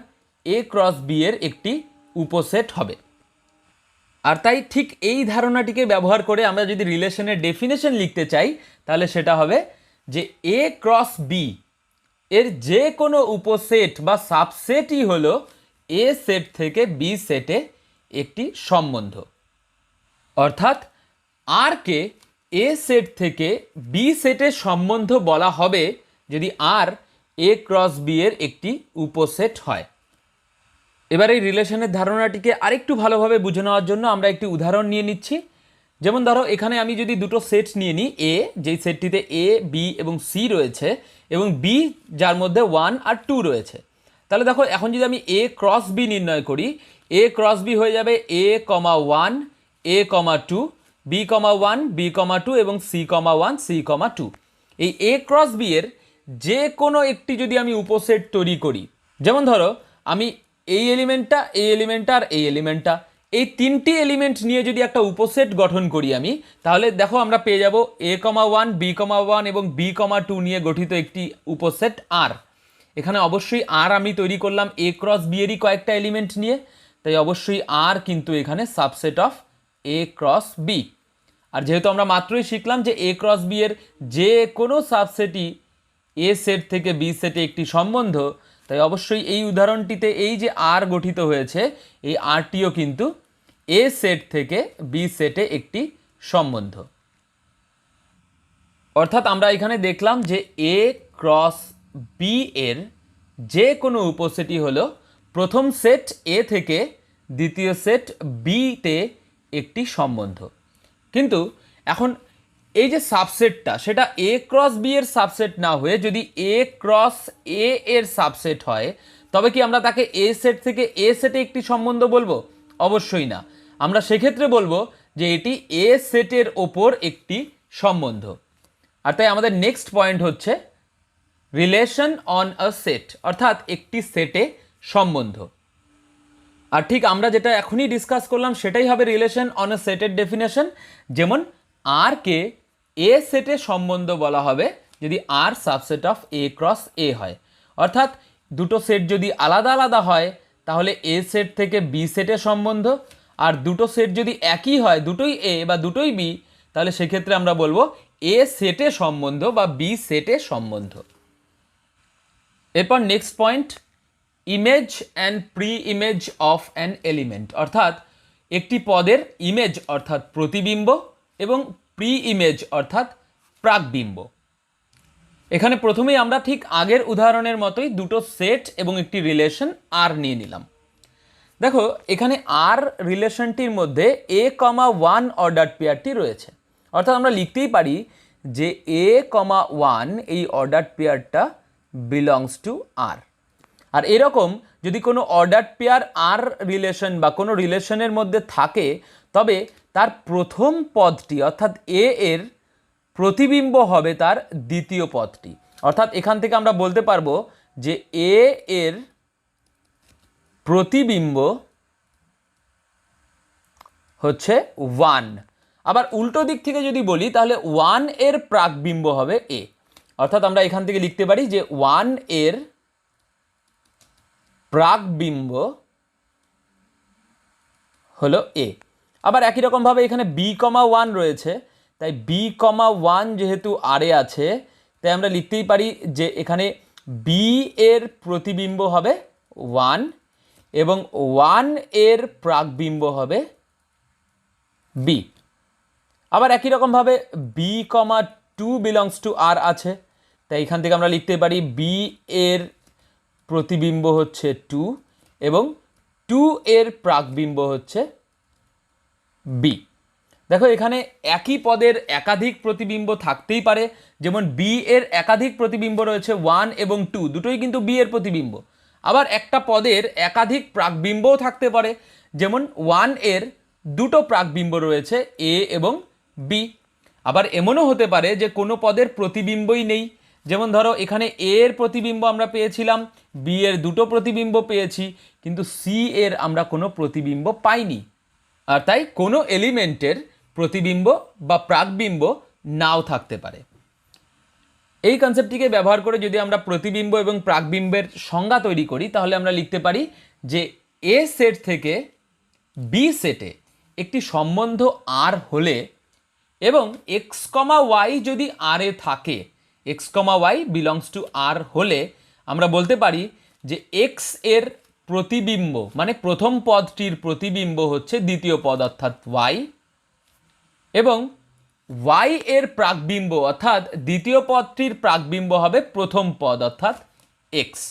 A cross B এর একটি উপসেট হবে। আর তাই ঠিক এই ধারণাটিকে ব্যবহার করে আমরা যদি রিলেশনের ডেফিনেশন লিখতে চাই, তাহলে সেটা হবে যে এ ক্রস বি এর যে কোনো উপসেট বা সাবসেটই হলো এ সেট থেকে বি সেটে একটি সম্বন্ধ। অর্থাৎ আর কে এ সেট থেকে বি সেটের সম্বন্ধ বলা হবে যদি আর এ ক্রস বি এর একটি উপসেট হয়। এবার এই রিলেশনের ধারণাটিকে আরেকটু ভালোভাবে বুঝে নেওয়ার জন্য আমরা একটি উদাহরণ নিয়ে নিচ্ছি। যেমন ধরো এখানে আমি যদি দুটো সেট নিয়ে নিই, এ যেই সেটটিতে এ বি এবং সি রয়েছে এবং বি যার মধ্যে 1 আর 2 রয়েছে, তাহলে দেখো এখন যদি আমি এ ক্রস বি নির্ণয় করি, এ ক্রস বি হয়ে যাবে এ কমা 1 এ কমা 2 বি কমা 1 বি কমা 2 এবং সি কমা 1 সি কমা 2। এই এ ক্রস বি এর যে কোনো একটি যদি আমি উপসেট তৈরি করি, যেমন ধরো আমি এই এলিমেন্টটা এই এলিমেন্টটা আর এই এলিমেন্টটা, এই তিনটি এলিমেন্ট নিয়ে যদি একটা উপসেট গঠন করি আমি, তাহলে দেখো আমরা পেয়ে যাব এ কমা 1 বি কমা 1 এবং বি কমা 2 নিয়ে গঠিত একটি উপসেট আর। এখানে অবশ্যই আর আমি তৈরি করলাম এ ক্রস বি এরই কয়েকটা এলিমেন্ট নিয়ে, তাই অবশ্যই আর কিন্তু এখানে subset of A cross B. আর যেহেতু আমরা মাত্রই শিখলাম যে এ ক্রস বি এর যে কোনো সাবসেটই এ সেট থেকে বি সেটে একটি সম্বন্ধ, তাই অবশ্যই এই উদাহরণটিতে এই যে আর গঠিত হয়েছে এই আরটিও কিন্তু এ সেট থেকে বি সেটে একটি সম্বন্ধ। অর্থাৎ আমরা এখানে দেখলাম যে এ ক্রস বি এর যে কোনো উপসেটই হলো প্রথম সেট এ থেকে দ্বিতীয় সেট বিতে একটি সম্বন্ধ। কিন্তু এখন এই যে সাবসেটটা সেটা এ ক্রস বি এর সাবসেট না হয়ে যদি এ ক্রস এ এর সাবসেট হয়, তবে কি আমরা তাকে এ সেট থেকে এ সেটে একটি সম্বন্ধ বলবো? অবশ্যই না। আমরা সেক্ষেত্রে বলবো যে এটি এ সেটের ওপর একটি সম্বন্ধ। আর তাই আমাদের নেক্সট পয়েন্ট হচ্ছে রিলেশন অন আ সেট, অর্থাৎ একটি সেটে সম্বন্ধ। আর ঠিক আমরা যেটা এখনই ডিসকাস করলাম সেটাই হবে রিলেশন অন আ সেটের ডেফিনেশন। যেমন আর কে এ সেটে সম্বন্ধ বলা হবে যদি আর subset of A cross A হয়। অর্থাৎ দুটো সেট যদি আলাদা আলাদা হয় তাহলে এ সেট থেকে বি সেটে সম্বন্ধ, আর দুটো সেট যদি একই হয়, দুটোই এ বা দুটোই বি, তাহলে সেক্ষেত্রে আমরা বলবো এ সেটে সম্বন্ধ বা বি সেটে সম্বন্ধ। এরপর next point, image and pre image of an element, অর্থাৎ একটি পদের ইমেজ অর্থাৎ প্রতিবিম্ব এবং প্রি ইমেজ অর্থাৎ প্রাকবিম্ব। এখানে প্রথমেই আমরা ঠিক আগের উদাহরণের মতোই দুটো সেট এবং একটি রিলেশন আর নিয়ে নিলাম। দেখো এখানে আর রিলেশনটির মধ্যে এ কমা 1 অর্ডার পেয়ারটি রয়েছে, অর্থাৎ আমরা লিখতেই পারি যে এ কমা 1 এই অর্ডার পেয়ারটা বিলংস টু আর। আর এরকম যদি কোনো অর্ডার পেয়ার আর রিলেশন বা কোনো রিলেশনের মধ্যে থাকে, তবে তার প্রথম পদটি অর্থাৎ এ এর প্রতিবিম্ব হবে তার দ্বিতীয় পদটি। অর্থাৎ এখান থেকে আমরা বলতে পারবো যে এ এর প্রতিবিম্ব হচ্ছে 1। আবার উল্টো দিক থেকে যদি বলি তাহলে 1 এর প্রাকবিম্ব হবে এ। অর্থাৎ আমরা এখান থেকে লিখতে পারি যে 1 এর প্রাকবিম্ব হলো এ। আবার একই রকমভাবে এখানে বি কমা 1 রয়েছে, তাই বি কমা 1 যেহেতু আরে আছে, তাই আমরা লিখতেই পারি যে এখানে বি এর প্রতিবিম্ব হবে 1 এবং 1 এর প্রাকবিম্ব হবে বি। আবার একই রকমভাবে বি কমা 2 বিলংস টু আর আছে, তাই এখান থেকে আমরা লিখতে পারি বি এর প্রতিবিম্ব হচ্ছে 2 এবং 2 এর প্রাকবিম্ব হচ্ছে বি। দেখো এখানে একই পদের একাধিক প্রতিবিম্ব থাকতেই পারে, যেমন বি এর একাধিক প্রতিবিম্ব রয়েছে 1 এবং 2, দুটোই কিন্তু বি এর প্রতিবিম্ব। আবার একটা পদের একাধিক প্রাকবিম্বও থাকতে পারে, যেমন 1 এর দুটো প্রাকবিম্ব রয়েছে এ এবং বি। আবার এমনও হতে পারে যে কোনো পদের প্রতিবিম্বই নেই, যেমন ধরো এখানে এ এর প্রতিবিম্ব আমরা পেয়েছিলাম, বি এর দুটো প্রতিবিম্ব পেয়েছি, কিন্তু সি এর আমরা কোনো প্রতিবিম্ব পাইনি। আর তাই কোনো এলিমেন্টের প্রতিবিম্ব বা প্রাকবিম্ব নাও থাকতে পারে। এই কনসেপ্টটিকে ব্যবহার করে যদি আমরা প্রতিবিম্ব এবং প্রাকবিম্বের সংজ্ঞা তৈরি করি, তাহলে আমরা লিখতে পারি যে এ সেট থেকে বি সেটে একটি সম্বন্ধ আর হলে এবং এক্স কমা ওয়াই যদি আর এ থাকে, x comma y belongs to R হলে আমরা বলতে পারি যে এক্স এর প্রতিবিম্ব মানে প্রথম পদটির প্রতিবিম্ব হচ্ছে দ্বিতীয় পদ অর্থাৎ ওয়াই, এবং ওয়াই এর প্রাকবিম্ব অর্থাৎ দ্বিতীয় পদটির প্রাকবিম্ব হবে প্রথম পদ অর্থাৎ এক্স।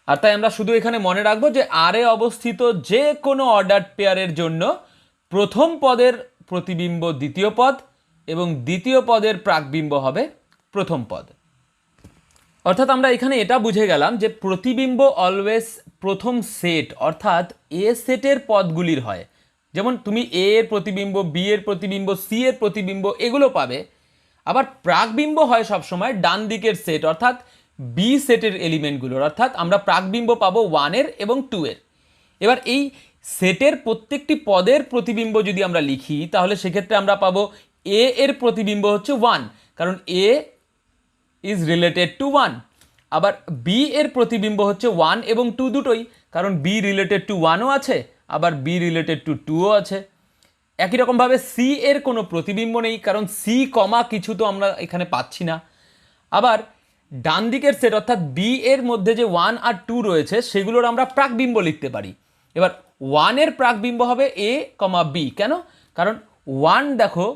আর তাই আমরা শুধু এখানে মনে রাখবো যে আর এ অবস্থিত যে কোনো অর্ডার পেয়ারের জন্য প্রথম পদের প্রতিবিম্ব দ্বিতীয় পদ এবং দ্বিতীয় পদের প্রাকবিম্ব হবে প্রথম পদ। অর্থাৎ আমরা এখানে এটা বুঝে গেলাম যে প্রতিবিম্ব অলওয়েজ প্রথম সেট অর্থাৎ এ সেটের পদগুলির হয়। যেমন তুমি এ এর প্রতিবিম্ব, বি এর প্রতিবিম্ব, সি এর প্রতিবিম্ব এগুলো পাবে। আবার প্রাকবিম্ব হয় সবসময় ডান দিকের সেট অর্থাৎ বি সেটের এলিমেন্টগুলোর, অর্থাৎ আমরা প্রাকবিম্ব পাবো 1 এর এবং 2 এর। এবার এই সেটের প্রত্যেকটি পদের প্রতিবিম্ব যদি আমরা লিখি, তাহলে সেক্ষেত্রে আমরা পাবো এ এর প্রতিবিম্ব হচ্ছে 1, কারণ এ ইজ রিলেটেড টু 1। আবার বি এর প্রতিবিম্ব হচ্ছে 1 এবং 2 দুটোই, কারণ বি রিলেটেড টু 1ও আছে, আবার বি রিলেটেড টু 2ও আছে। একই রকমভাবে সি এর কোনো প্রতিবিম্ব নেই, কারণ সি কমা কিছু তো আমরা এখানে পাচ্ছি না। আবার ডান দিকের সেট অর্থাৎ বি এর মধ্যে যে 1 আর 2 রয়েছে সেগুলোর আমরা প্রাকবিম্ব লিখতে পারি। এবার 1 এর প্রাকবিম্ব হবে এ কমা বি। কেন? কারণ 1 দেখো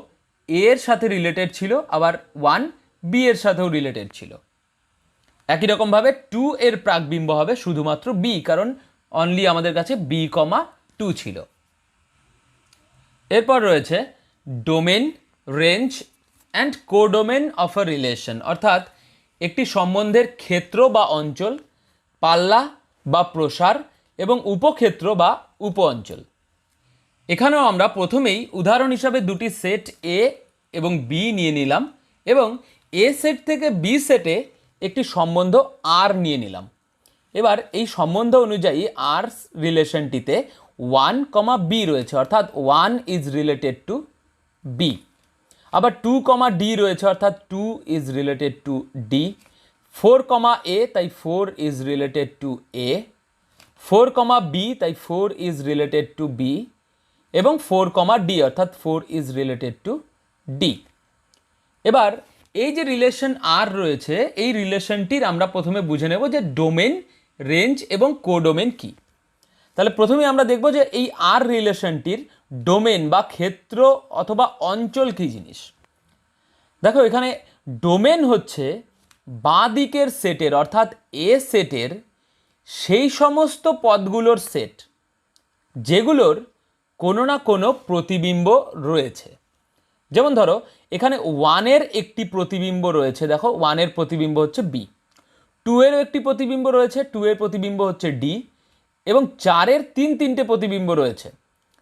এ এর সাথে রিলেটেড ছিল, আবার 1 বি এর সাথেও রিলেটেড ছিল। একই রকমভাবে 2 এর প্রাকবিম্ব হবে শুধুমাত্র বি, কারণ অনলি আমাদের কাছে বি কমা 2 ছিল। এরপর রয়েছে domain, range and codomain of a relation, অর্থাৎ একটি সম্বন্ধের ক্ষেত্র বা অঞ্চল, পাল্লা বা প্রসার এবং উপক্ষেত্র বা উপ অঞ্চল। এখানেও আমরা প্রথমেই উদাহরণ হিসাবে দুটি সেট এ এবং বি নিয়ে নিলাম এবং এ সেট থেকে বি সেটে একটি সম্বন্ধ আর নিয়ে নিলাম। এবার এই সম্বন্ধ অনুযায়ী আর রিলেশনটিতে 1 কমা বি রয়েছে, অর্থাৎ 1 ইজ রিলেটেড টু বি। আবার 2 কমা ডি রয়েছে, অর্থাৎ 2 is related to D. 4 comma A, তাই 4 is related to A. 4 comma B, তাই 4 ইজ রিলেটেড টু বি। এবং 4 কমা ডি, অর্থাৎ 4 ইজ রিলেটেড টু ডি। এবার এই যে রিলেশন আর রয়েছে, এই রিলেশনটির আমরা প্রথমে বুঝে নেব যে ডোমেন, রেঞ্জ এবং কোডোমেন কি। তাহলে প্রথমে আমরা দেখব যে এই আর রিলেশনটির ডোমেন বা ক্ষেত্র অথবা অঞ্চল কি জিনিস। দেখো এখানে ডোমেন হচ্ছে বাঁ দিকের সেটের অর্থাৎ এ সেটের সেই সমস্ত পদগুলোর সেট যেগুলোর কোনো না কোনো প্রতিবিম্ব রয়েছে। যেমন ধরো এখানে 1 এর একটি প্রতিবিম্ব রয়েছে, দেখো 1 এর প্রতিবিম্ব হচ্ছে বি। 2 এরও একটি প্রতিবিম্ব রয়েছে, 2 এর প্রতিবিম্ব হচ্ছে ডি, এবং 4 এর তিনটে প্রতিবিম্ব রয়েছে।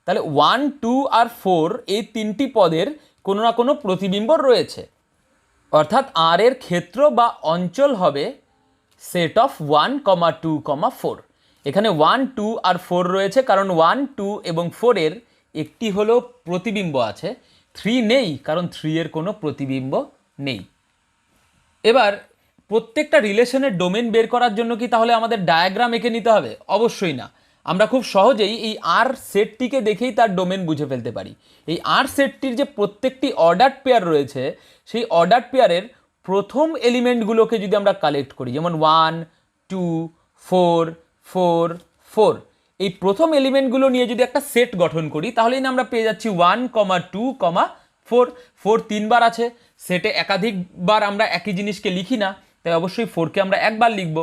তাহলে 1, 2 আর 4 এই তিনটি পদের কোনো না কোনো প্রতিবিম্ব রয়েছে, অর্থাৎ আর এর ক্ষেত্র বা অঞ্চল হবে সেট অফ 1, 2, 4। এখানে 1, 2 আর 4 রয়েছে, কারণ 1, 2 এবং 4 এর একটি হলো প্রতিবিম্ব আছে, 3 নেই, কারণ 3 এর কোনো প্রতিবিম্ব নেই। এবার প্রত্যেকটা রিলেশনের ডোমেন বের করার জন্য কি তাহলে আমাদের ডায়াগ্রাম এঁকে নিতে হবে? অবশ্যই না। আমরা খুব সহজেই এই আর সেটটিকে দেখেই তার ডোমেন বুঝে ফেলতে পারি। এই আর সেটটির যে প্রত্যেকটি অর্ডার পেয়ার রয়েছে, সেই অর্ডার পেয়ারের প্রথম এলিমেন্টগুলোকে যদি আমরা কালেক্ট করি, যেমন 1, 2, 4, 4, 4, এই প্রথম এলিমেন্টগুলো নিয়ে যদি একটা সেট গঠন করি, তাহলেই না আমরা পেয়ে যাচ্ছি 1, 2, 4। 4 তিনবার আছে, সেটে একাধিকবার আমরা একই জিনিসকে লিখি না, তাই অবশ্যই 4কে আমরা একবার লিখব।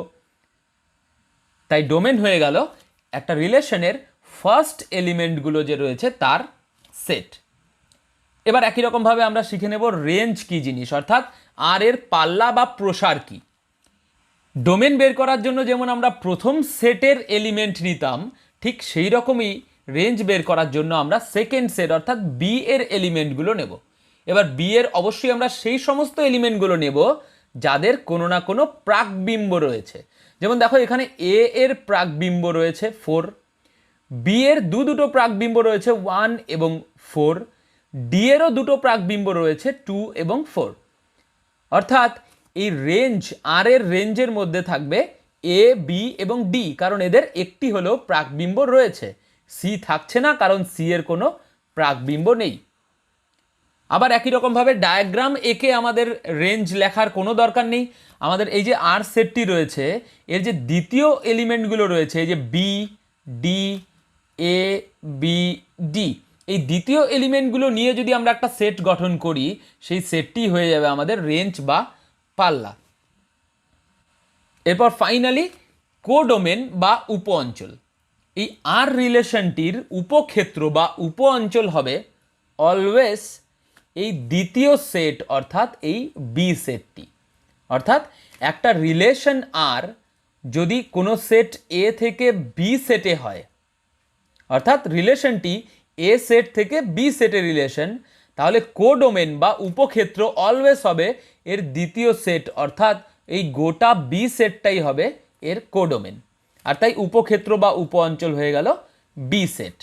তাই ডোমেন হয়ে গেল একটা রিলেশনের ফার্স্ট এলিমেন্টগুলো যে রয়েছে তার সেট। এবার একই রকমভাবে আমরা শিখে নেব রেঞ্জ কি জিনিস, অর্থাৎ আর এর পাল্লা বা প্রসার কি। ডোমেন বের করার জন্য যেমন আমরা প্রথম সেটের এলিমেন্ট নিতাম, ঠিক সেই রকমই রেঞ্জ বের করার জন্য আমরা সেকেন্ড সেট অর্থাৎ বি এর এলিমেন্টগুলো নেব। এবার বি এর অবশ্যই আমরা সেই সমস্ত এলিমেন্টগুলো নেব যাদের কোনো না কোনো প্রাকবিম্ব রয়েছে। যেমন দেখো এখানে এ এর প্রাকবিম্ব রয়েছে 4, বি এর দুটো প্রাকবিম্ব রয়েছে 1 এবং 4, ডি এরও দুটো প্রাকবিম্ব রয়েছে 2 এবং 4। অর্থাৎ এই রেঞ্জ আর এর রেঞ্জের মধ্যে থাকবে এ, বি এবং ডি, কারণ এদের একটি হলেও প্রাকবিম্ব রয়েছে। সি থাকছে না কারণ সি এর কোনো প্রাকবিম্ব নেই। আবার একই রকমভাবে ডায়াগ্রাম এঁকে আমাদের রেঞ্জ লেখার কোনো দরকার নেই। আমাদের এই যে আর সেটটি রয়েছে এর যে দ্বিতীয় এলিমেন্টগুলো রয়েছে, এই যে বি, ডি, এ, বি, ডি, এই দ্বিতীয় এলিমেন্টগুলো নিয়ে যদি আমরা একটা সেট গঠন করি, সেই সেটটি হয়ে যাবে আমাদের রেঞ্জ বা পাল্লা। এরপর ফাইনালি কোডোমেন বা উপ অঞ্চল। এই আর রিলেশনটির উপক্ষেত্র বা উপ অঞ্চল হবে অলওয়েজ এই দ্বিতীয় সেট অর্থাৎ এই বি সেটটি। অর্থাৎ একটা রিলেশন আর যদি কোনো সেট এ থেকে বি সেটে হয়, অর্থাৎ রিলেশনটি এ সেট থেকে বি সেটের রিলেশন, তাহলে কোডোমেন বা উপক্ষেত্র অলওয়েজ হবে এর দ্বিতীয় সেট, অর্থাৎ এই গোটা বি সেটটাই হবে এর কোডোমেন। আর তাই উপক্ষেত্র বা উপ অঞ্চল হয়ে গেল বি সেট।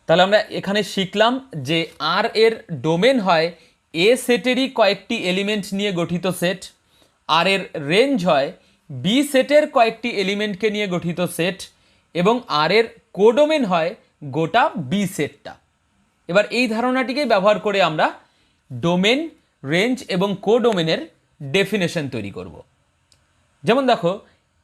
তাহলে আমরা এখানে শিখলাম যে আর এর ডোমেন হয় এ সেটেরই কয়েকটি এলিমেন্ট নিয়ে গঠিত সেট, আর এর রেঞ্জ হয় বি সেটের কয়েকটি এলিমেন্টকে নিয়ে গঠিত সেট, এবং আর এর কোডোমেন হয় গোটা বি সেটটা। এবার এই ধারণাটিকে ব্যবহার করে আমরা ডোমেন, রেঞ্জ এবং কোডোমেনের ডেফিনেশন তৈরি করব। যেমন দেখো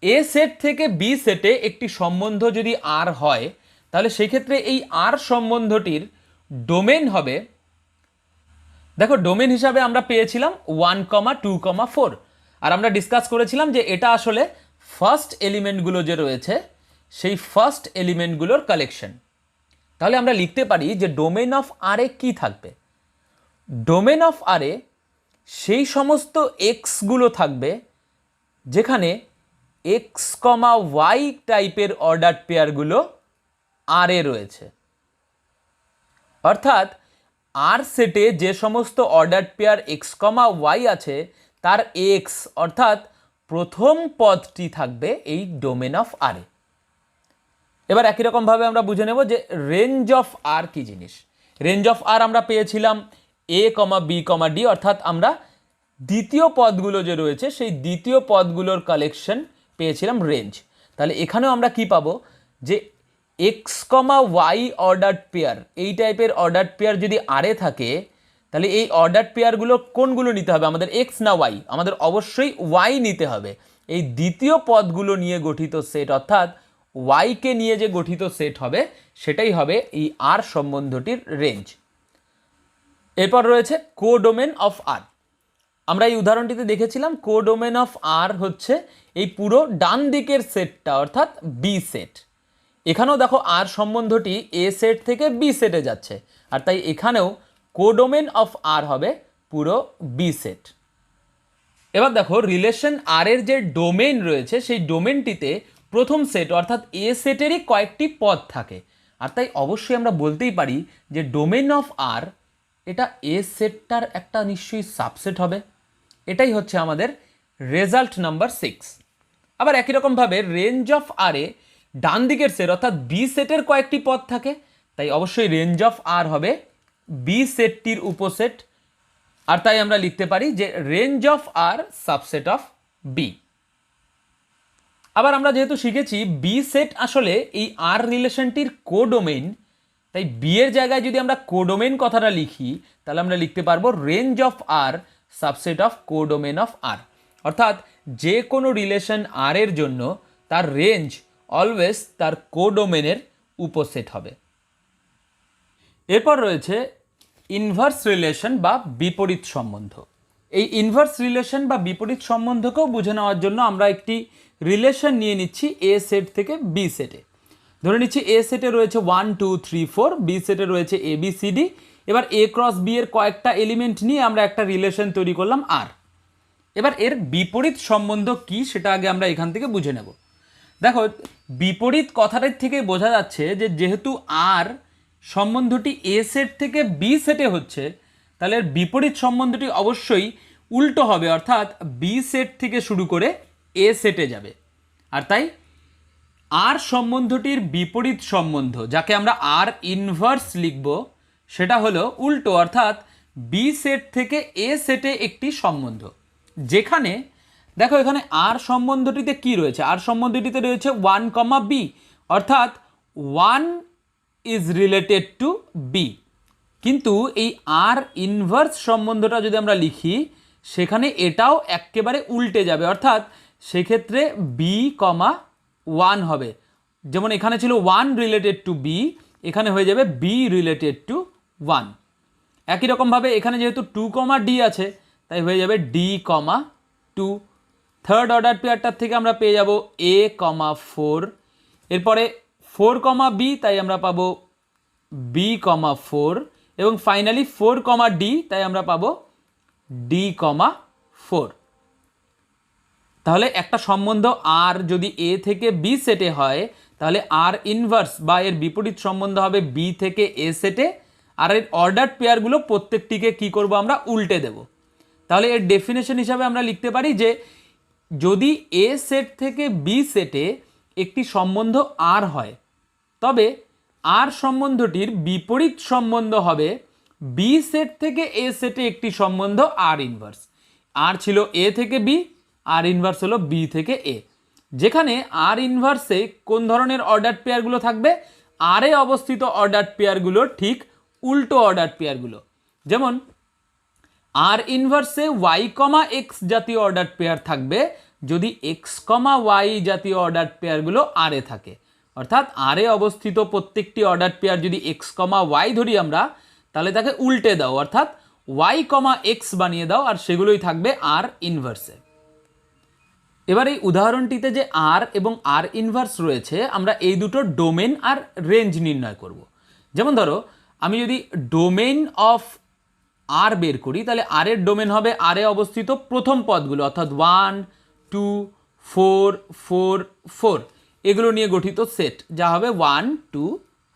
এ সেট থেকে বি সেটে একটি সম্বন্ধ যদি আর হয়, তাহলে সেই ক্ষেত্রে এই আর সম্বন্ধটির ডোমেন হবে, দেখো ডোমেন হিসাবে আমরা পেয়েছিলাম 1, 2, 4, আর আমরা ডিসকাস করেছিলাম যে এটা আসলে ফার্স্ট এলিমেন্টগুলো যে রয়েছে সেই ফার্স্ট এলিমেন্টগুলোর কালেকশন। তাহলে আমরা লিখতে পারি যে ডোমেন অফ আর এ কী থাকবে? ডোমেন অফ আর এ সেই সমস্ত এক্সগুলো থাকবে যেখানে এক্স, ওয়াই টাইপের অর্ডার পেয়ারগুলো আর এ রয়েছে। অর্থাৎ আর সেটে যে সমস্ত অর্ডার পেয়ার এক্স, ওয়াই আছে তার এক্স অর্থাৎ প্রথম পদটি থাকবে এই ডোমেন অফ আর এ। এবার একই রকমভাবে আমরা বুঝে নেব যে রেঞ্জ অফ আর কি জিনিস। রেঞ্জ অফ আর আমরা পেয়েছিলাম এ, বি, ডি, অর্থাৎ আমরা দ্বিতীয় পদগুলো যে রয়েছে সেই দ্বিতীয় পদগুলোর কালেকশন পেয়েছিলাম রেঞ্জ। তাহলে এখানেও আমরা কি পাবো যে এক্স, ওয়াই অর্ডার পেয়ার, এই টাইপের অর্ডার পেয়ার যদি আরে থাকে, তাহলে এই অর্ডার পেয়ারগুলো কোনগুলো নিতে হবে আমাদের, এক্স না ওয়াই? আমাদের অবশ্যই ওয়াই নিতে হবে। এই দ্বিতীয় পদগুলো নিয়ে গঠিত সেট অর্থাৎ ওয়াইকে নিয়ে যে গঠিত সেট হবে সেটাই হবে এই আর সম্বন্ধটির রেঞ্জ। এরপর রয়েছে কোডোমেন অফ আর। আমরা এই উদাহরণটিতে দেখেছিলাম কোডোমেন অফ আর হচ্ছে এই পুরো ডান দিকের সেটটা অর্থাৎ বি সেট। এখানেও দেখো আর সম্বন্ধটি এ সেট থেকে বি সেটে যাচ্ছে, আর তাই এখানেও কোডোমেন অফ আর হবে পুরো বি সেট। এবার দেখো রিলেশন আর এর যে ডোমেন রয়েছে সেই ডোমেনটিতে প্রথম সেট অর্থাৎ এ সেটেরই কয়েকটি পদ থাকে, আর তাই অবশ্যই আমরা বলতেই পারি যে ডোমেন অফ আর এটা এ সেটটার একটা নিশ্চয়ই সাবসেট হবে। এটাই হচ্ছে আমাদের রেজাল্ট নাম্বার 6। আবার একই রকমভাবে রেঞ্জ অফ আর এ ডান দিকের সেট অর্থাৎ বি সেটের কয়েকটি পদ থাকে, তাই অবশ্যই রেঞ্জ অফ আর হবে বি সেটটির উপসেট, আর তাই আমরা লিখতে পারি যে range of R subset of B. আবার আমরা যেহেতু শিখেছি বি সেট আসলে এই আর রিলেশনটির কোডোমেইন, তাই বি এর জায়গায় যদি আমরা কোডোমেইন কথাটা লিখি তাহলে আমরা লিখতে পারবো range of R subset of codomain of R. অর্থাৎ যে কোনো রিলেশন আর এর জন্য তার রেঞ্জ অলওয়েজ তার কোডোমেনের উপসেট হবে। এরপর রয়েছে ইনভার্স রিলেশন বা বিপরীত সম্বন্ধ। এই ইনভার্স রিলেশন বা বিপরীত সম্বন্ধকেও বুঝে নেওয়ার জন্য আমরা একটি রিলেশন নিয়ে নিচ্ছি এ সেট থেকে বি সেটে। ধরে নিচ্ছি এ সেটে রয়েছে 1 2 3 4, বি সেটে রয়েছে এ বি সি ডি। এবার এ ক্রস বি এর কয়েকটা এলিমেন্ট নিয়ে আমরা একটা রিলেশন তৈরি করলাম আর। এবার এর বিপরীত সম্বন্ধ কি সেটা আগে আমরা এখান থেকে বুঝে নেব। দেখো, বিপরীত কথাটার থেকে বোঝা যাচ্ছে যে যেহেতু আর সম্বন্ধটি এ সেট থেকে বি সেটে হচ্ছে, তাহলে এর বিপরীত সম্বন্ধটি অবশ্যই উল্টো হবে, অর্থাৎ বি সেট থেকে শুরু করে এ সেটে যাবে। আর তাই আর সম্বন্ধটির বিপরীত সম্বন্ধ, যাকে আমরা আর ইনভার্স লিখব, সেটা হলো উল্টো, অর্থাৎ বি সেট থেকে এ সেটে একটি সম্বন্ধ। যেখানে দেখো এখানে আর সম্বন্ধটিতে কি রয়েছে, আর সম্বন্ধটিতে রয়েছে 1, বি, অর্থাৎ 1 ইজ রিলেটেড টু বি। কিন্তু এই আর ইনভার্স সম্বন্ধটা যদি আমরা লিখি, সেখানে এটাও একেবারে উল্টে যাবে, অর্থাৎ সেক্ষেত্রে বি, 1 হবে। যেমন এখানে ছিল 1 রিলেটেড টু বি, এখানে হয়ে যাবে বি রিলেটেড টু 1। একই রকমভাবে এখানে যেহেতু 2, ডি আছে, তাই হয়ে যাবে ডি, 2। থার্ড অর্ডার পেয়ারটার থেকে আমরা পেয়ে যাব এ, 4। এরপরে 4, বি, তাই আমরা পাবো বি, 4। এবং ফাইনালি 4, ডি, তাই আমরা পাবো ডি, 4। তাহলে একটা সম্বন্ধ আর যদি এ থেকে বি সেটে হয়, তাহলে আর ইনভার্স বা এর বিপরীত সম্বন্ধ হবে বি থেকে এ সেটে, আর এর অর্ডার পেয়ারগুলো প্রত্যেকটিকে কি করব আমরা উল্টে দেব। তাহলে এর ডেফিনেশন হিসাবে আমরা লিখতে পারি যে যদি এ সেট থেকে বি সেটে একটি সম্বন্ধ আর হয়, তবে আর সম্বন্ধটির বিপরীত সম্বন্ধ হবে বি সেট থেকে এ সেটে একটি সম্বন্ধ আর ইনভার্স। আর ছিল এ থেকে বি, আর ইনভার্স হলো বি থেকে এ। যেখানে আর ইনভার্সে কোন ধরনের অর্ডার পেয়ারগুলো থাকবে, আর এ অবস্থিত অর্ডার পেয়ারগুলোর ঠিক উল্টো অর্ডার পেয়ারগুলো। যেমন আর ইনভার্সে ওয়াই, এক্স জাতীয় অর্ডার পেয়ার থাকবে যদি এক্স, ওয়াই জাতীয় অর্ডার পেয়ারগুলো আর এ থাকে। অর্থাৎ আর এ অবস্থিত প্রত্যেকটি অর্ডার পেয়ার যদি এক্স, ওয়াই ধরি আমরা, তাহলে তাকে উল্টে দাও, অর্থাৎ ওয়াই, এক্স বানিয়ে দাও, আর সেগুলোই থাকবে আর ইনভার্সে। এবার এই উদাহরণটিতে যে আর এবং আর ইনভার্স রয়েছে, আমরা এই দুটো ডোমেন আর রেঞ্জ নির্ণয় করব। যেমন ধরো আমি যদি ডোমেন অফ আর বের করি, তাহলে আর এর ডোমেন হবে আর এ অবস্থিত প্রথম পদগুলো, অর্থাৎ 1 2 4 4 4, এগুলো নিয়ে গঠিত সেট, যা হবে 1 2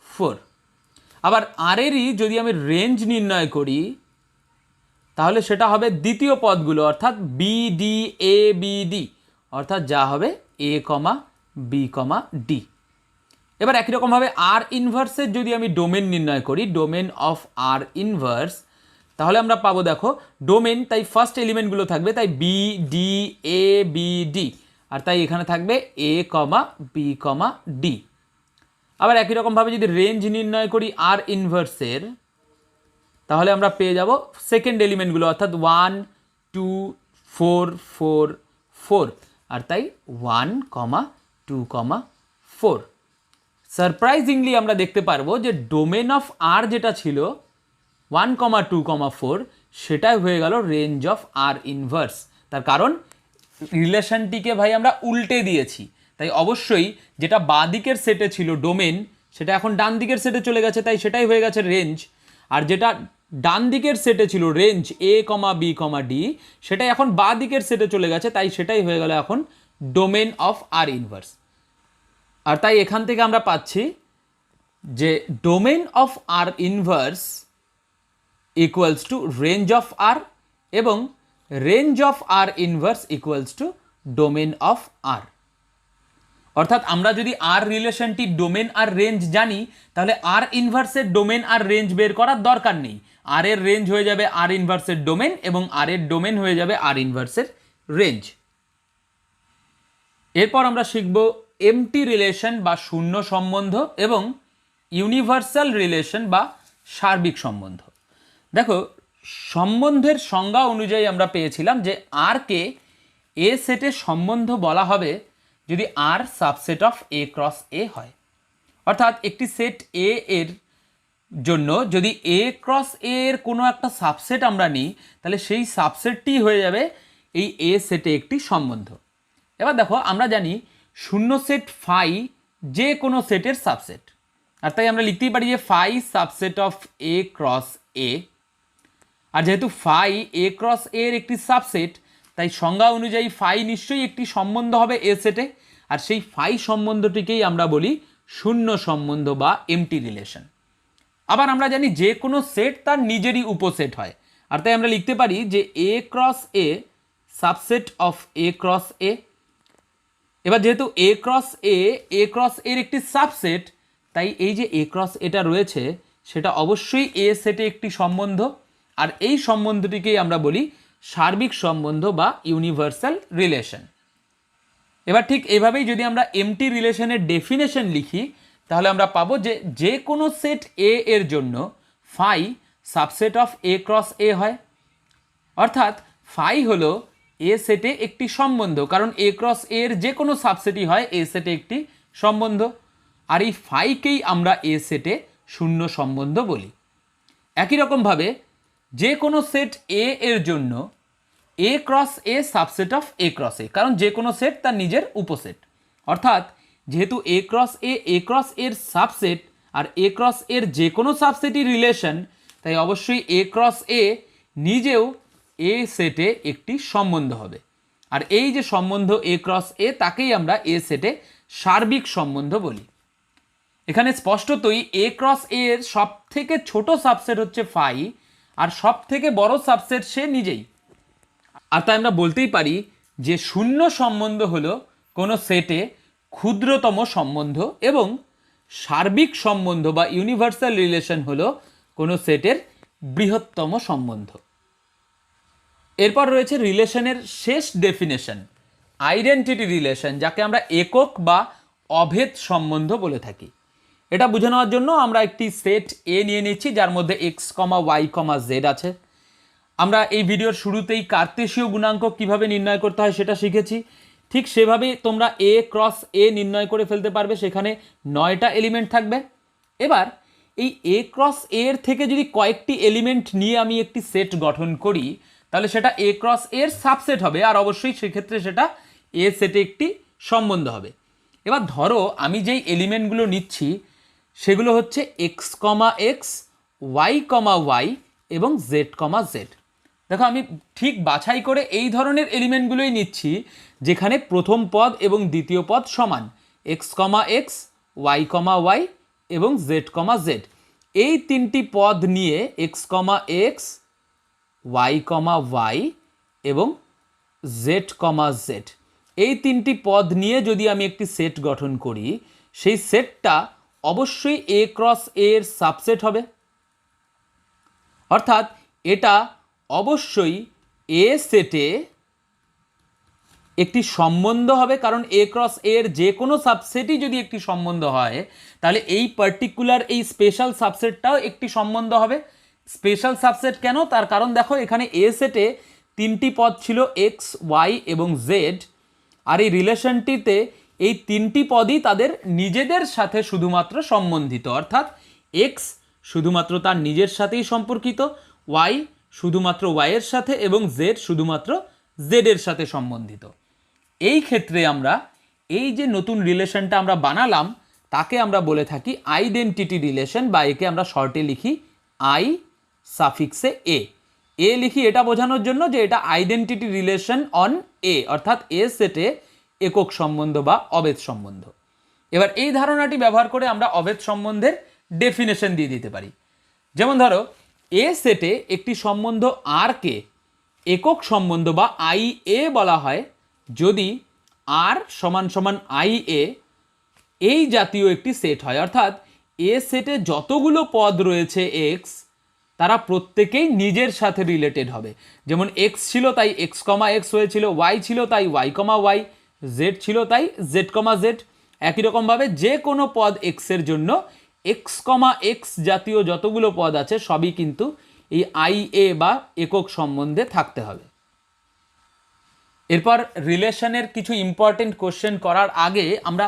4। আবার আর এরই যদি আমি রেঞ্জ নির্ণয় করি, তাহলে সেটা হবে দ্বিতীয় পদগুলো, অর্থাৎ B D, A B D, অর্থাৎ যা হবে এ, বি, ডি। এবার একই রকমভাবে আর ইনভার্সের যদি আমি ডোমেন নির্ণয় করি, ডোমেন অফ আর ইনভার্স, তাহলে আমরা পাবো, দেখো ডোমেন, তাই ফার্স্ট এলিমেন্টগুলো থাকবে, তাই B D, A B D, আর তাই এখানে থাকবে এ, বি, ডি। আবার একই রকমভাবে যদি রেঞ্জ নির্ণয় করি আর ইনভার্সের, তাহলে আমরা পেয়ে যাব সেকেন্ড এলিমেন্টগুলো, অর্থাৎ 1 2 4 4 4, আর তাই 1 2 4। সারপ্রাইজিংলি আমরা দেখতে পারবো যে ডোমেন অফ আর যেটা ছিল 1 2 4, সেটাই হয়ে গেল রেঞ্জ অফ আর ইনভার্স। তার কারণ রিলেশনটিকে ভাই আমরা উল্টে দিয়েছি, তাই অবশ্যই যেটা বাঁ দিকের সেটে ছিল ডোমেন, সেটা এখন ডান দিকের সেটে চলে গেছে, তাই সেটাই হয়ে গেছে রেঞ্জ। আর যেটা ডান দিকের সেটে ছিল রেঞ্জ এ, বি, ডি, সেটাই এখন বাঁ দিকের সেটে চলে গেছে, তাই সেটাই হয়ে গেল এখন ডোমেন অফ আর ইনভার্স। আর তাই এখান থেকে আমরা পাচ্ছি যে domain of R inverse equals to range of R, এবং range of R inverse equals to domain of R. অর্থাৎ আমরা যদি আর রিলেশনটি ডোমেন আর রেঞ্জ জানি, তাহলে আর ইনভার্সের ডোমেন আর রেঞ্জ বের করার দরকার নেই। আর এর রেঞ্জ হয়ে যাবে আর ইনভার্সের ডোমেন, এবং আর এর ডোমেন হয়ে যাবে আর ইনভার্সের রেঞ্জ। এরপর আমরা শিখব এমটি রিলেশন বা শূন্য সম্বন্ধ, এবং ইউনিভার্সাল রিলেশন বা সার্বিক সম্বন্ধ। দেখো, সম্বন্ধের সংজ্ঞা অনুযায়ী আমরা পেয়েছিলাম যে আর কে এ সেটের সম্বন্ধ বলা হবে যদি আর subset of A cross A হয়। অর্থাৎ একটি সেট এ এর জন্য যদি এ ক্রস এ এর কোনো একটা সাবসেট আমরা নিই, তাহলে সেই সাবসেটটি হয়ে যাবে এই এ সেটে একটি সম্বন্ধ। এবার দেখো, আমরা জানি শূন্য সেট ফাই যে কোনো সেটের সাবসেট। আর তাই আমরা লিখতেই পারি যে phi subset of A cross A. আর যেহেতু ফাই এ ক্রস এর একটি সাবসেট, তাই সংজ্ঞা অনুযায়ী ফাই নিশ্চয়ই একটি সম্বন্ধ হবে এ সেটে। আর সেই ফাই সম্বন্ধটিকেই আমরা বলি শূন্য সম্বন্ধ বা এমটি রিলেশন। আবার আমরা জানি যে কোনো সেট তার নিজেরই উপসেট হয়। আর তাই আমরা লিখতে পারি যে A cross A subset of A cross A. এবার যেহেতু এ ক্রস এর একটি সাবসেট, তাই এই যে এ ক্রস এটা রয়েছে সেটা অবশ্যই এ সেটে একটি সম্বন্ধ। আর এই সম্বন্ধটিকেই আমরা বলি সার্বিক সম্বন্ধ বা ইউনিভার্সাল রিলেশন। এবার ঠিক এভাবেই যদি আমরা এমটি রিলেশনের ডেফিনেশন লিখি, তাহলে আমরা পাবো যে যে কোনো সেট এ এর জন্য phi subset of A cross A হয়। অর্থাৎ ফাই হলো এ সেটে একটি সম্বন্ধ, কারণ এ ক্রস এর যে কোনো সাবসেটই হয় এ সেটে একটি সম্বন্ধ। আর এই ফাইকেই আমরা এ সেটে শূন্য সম্বন্ধ বলি। একই রকমভাবে যে কোনো সেট এ এর জন্য A cross A subset of A cross A, কারণ যে কোনো সেট তার নিজের উপসেট। অর্থাৎ যেহেতু এ ক্রস এর সাবসেট আর এ ক্রস এর যে কোনো সাবসেটই রিলেশন, তাই অবশ্যই এ ক্রস এ নিজেও এ সেটে একটি সম্বন্ধ হবে। আর এই যে সম্বন্ধ এ ক্রস এ, তাকেই আমরা এ সেটে সার্বিক সম্বন্ধ বলি। এখানে স্পষ্টতই এ ক্রস এর সব থেকে ছোট সাবসেট হচ্ছে ফাই, আর সব থেকে বড় সাবসেট সে নিজেই। আর তাই আমরা বলতেই পারি যে শূন্য সম্বন্ধ হলো কোনো সেটে ক্ষুদ্রতম সম্বন্ধ, এবং সার্বিক সম্বন্ধ বা ইউনিভার্সাল রিলেশন হলো কোনো সেটের বৃহত্তম সম্বন্ধ। এরপর রয়েছে রিলেশনের শেষ ডেফিনেশন, আইডেন্টিটি রিলেশন, যাকে আমরা একক বা অভেদ সম্বন্ধ বলে থাকি। এটা বুঝে নেওয়ার জন্য আমরা একটি সেট এ নিয়ে নিচ্ছি যার মধ্যে x comma y comma Z আছে। আমরা এই ভিডিওর শুরুতেই কার্তেশীয় গুণাঙ্ক কিভাবে নির্ণয় করতে হয় সেটা শিখেছি। ঠিক সেভাবেই তোমরা এ ক্রস এ নির্ণয় করে ফেলতে পারবে, সেখানে 9টা এলিমেন্ট থাকবে। এবার এই এ ক্রস এর থেকে যদি কয়েকটি এলিমেন্ট নিয়ে আমি একটি সেট গঠন করি, তাহলে সেটা এ ক্রস এর সাবসেট হবে, আর অবশ্যই সেক্ষেত্রে সেটা এ সেটে একটি সম্বন্ধ হবে। এবার ধরো আমি যেই এলিমেন্টগুলো নিচ্ছি সেগুলো হচ্ছে x comma x, y comma Y এবং জেড কমা জেড। দেখো আমি ঠিক বাছাই করে এই ধরনের এলিমেন্টগুলোই নিচ্ছি যেখানে প্রথম পদ এবং দ্বিতীয় পদ সমান, x comma x, y comma Y এবং জেড কমা জেড। এই তিনটি পদ নিয়ে x comma x, y comma Y এবং জেড কমা জেড, এই তিনটি পদ নিয়ে যদি আমি একটি সেট গঠন করি, সেই সেটটা অবশ্যই এ ক্রস এর সাবসেট হবে। অর্থাৎ এটা অবশ্যই এ সেটে একটি সম্বন্ধ হবে, কারণ এ ক্রস এর যে কোনো সাবসেটই যদি একটি সম্বন্ধ হয়, তাহলে এই পার্টিকুলার এই স্পেশাল সাবসেটটাও একটি সম্বন্ধ হবে। স্পেশাল সাবসেট কেন? তার কারণ দেখো এখানে এ সেটে তিনটি পদ ছিল এক্স, ওয়াই এবং জেড, আর এই রিলেশনটিতে এই তিনটি পদই তাদের নিজেদের সাথে শুধুমাত্র সম্বন্ধিত। অর্থাৎ এক্স শুধুমাত্র তার নিজের সাথেই সম্পর্কিত, ওয়াই শুধুমাত্র ওয়াইয়ের সাথে এবং জেড শুধুমাত্র জেডের সাথে সম্বন্ধিত। এই ক্ষেত্রে আমরা এই যে নতুন রিলেশনটা আমরা বানালাম তাকে আমরা বলে থাকি আইডেন্টিটি রিলেশন, বা একে আমরা শর্টে লিখি আই সাফিক্সে এ। এ লিখি এটা বোঝানোর জন্য যে এটা আইডেন্টিটি রিলেশন অন এ, অর্থাৎ এ সেটে একক সম্বন্ধ বা অভেদ সম্বন্ধ। এবার এই ধারণাটি ব্যবহার করে আমরা অভেদ সম্বন্ধের ডেফিনেশন দিয়ে দিতে পারি। যেমন ধরো এ সেটে একটি সম্বন্ধ আর কে একক সম্বন্ধ বা আই এ বলা হয় যদি আর সমান সমান আই এ এই জাতীয় একটি সেট হয়। অর্থাৎ এ সেটে যতগুলো পদ রয়েছে এক্স, তারা প্রত্যেকেই নিজের সাথে রিলেটেড হবে। যেমন এক্স ছিল তাই এক্স কমা এক্স হয়েছিল, ওয়াই ছিল তাই ওয়াই কমা ওয়াই, জেড ছিল তাই জেড কমা জেড। একই রকমভাবে যে কোনো পদ এক্সের জন্য এক্স কমা এক্স জাতীয় যতগুলো পদ আছে সবই কিন্তু এই আই এ বা একক সম্বন্ধে থাকতে হবে। এরপর রিলেশনের কিছু ইম্পর্টেন্ট কোশ্চেন করার আগে আমরা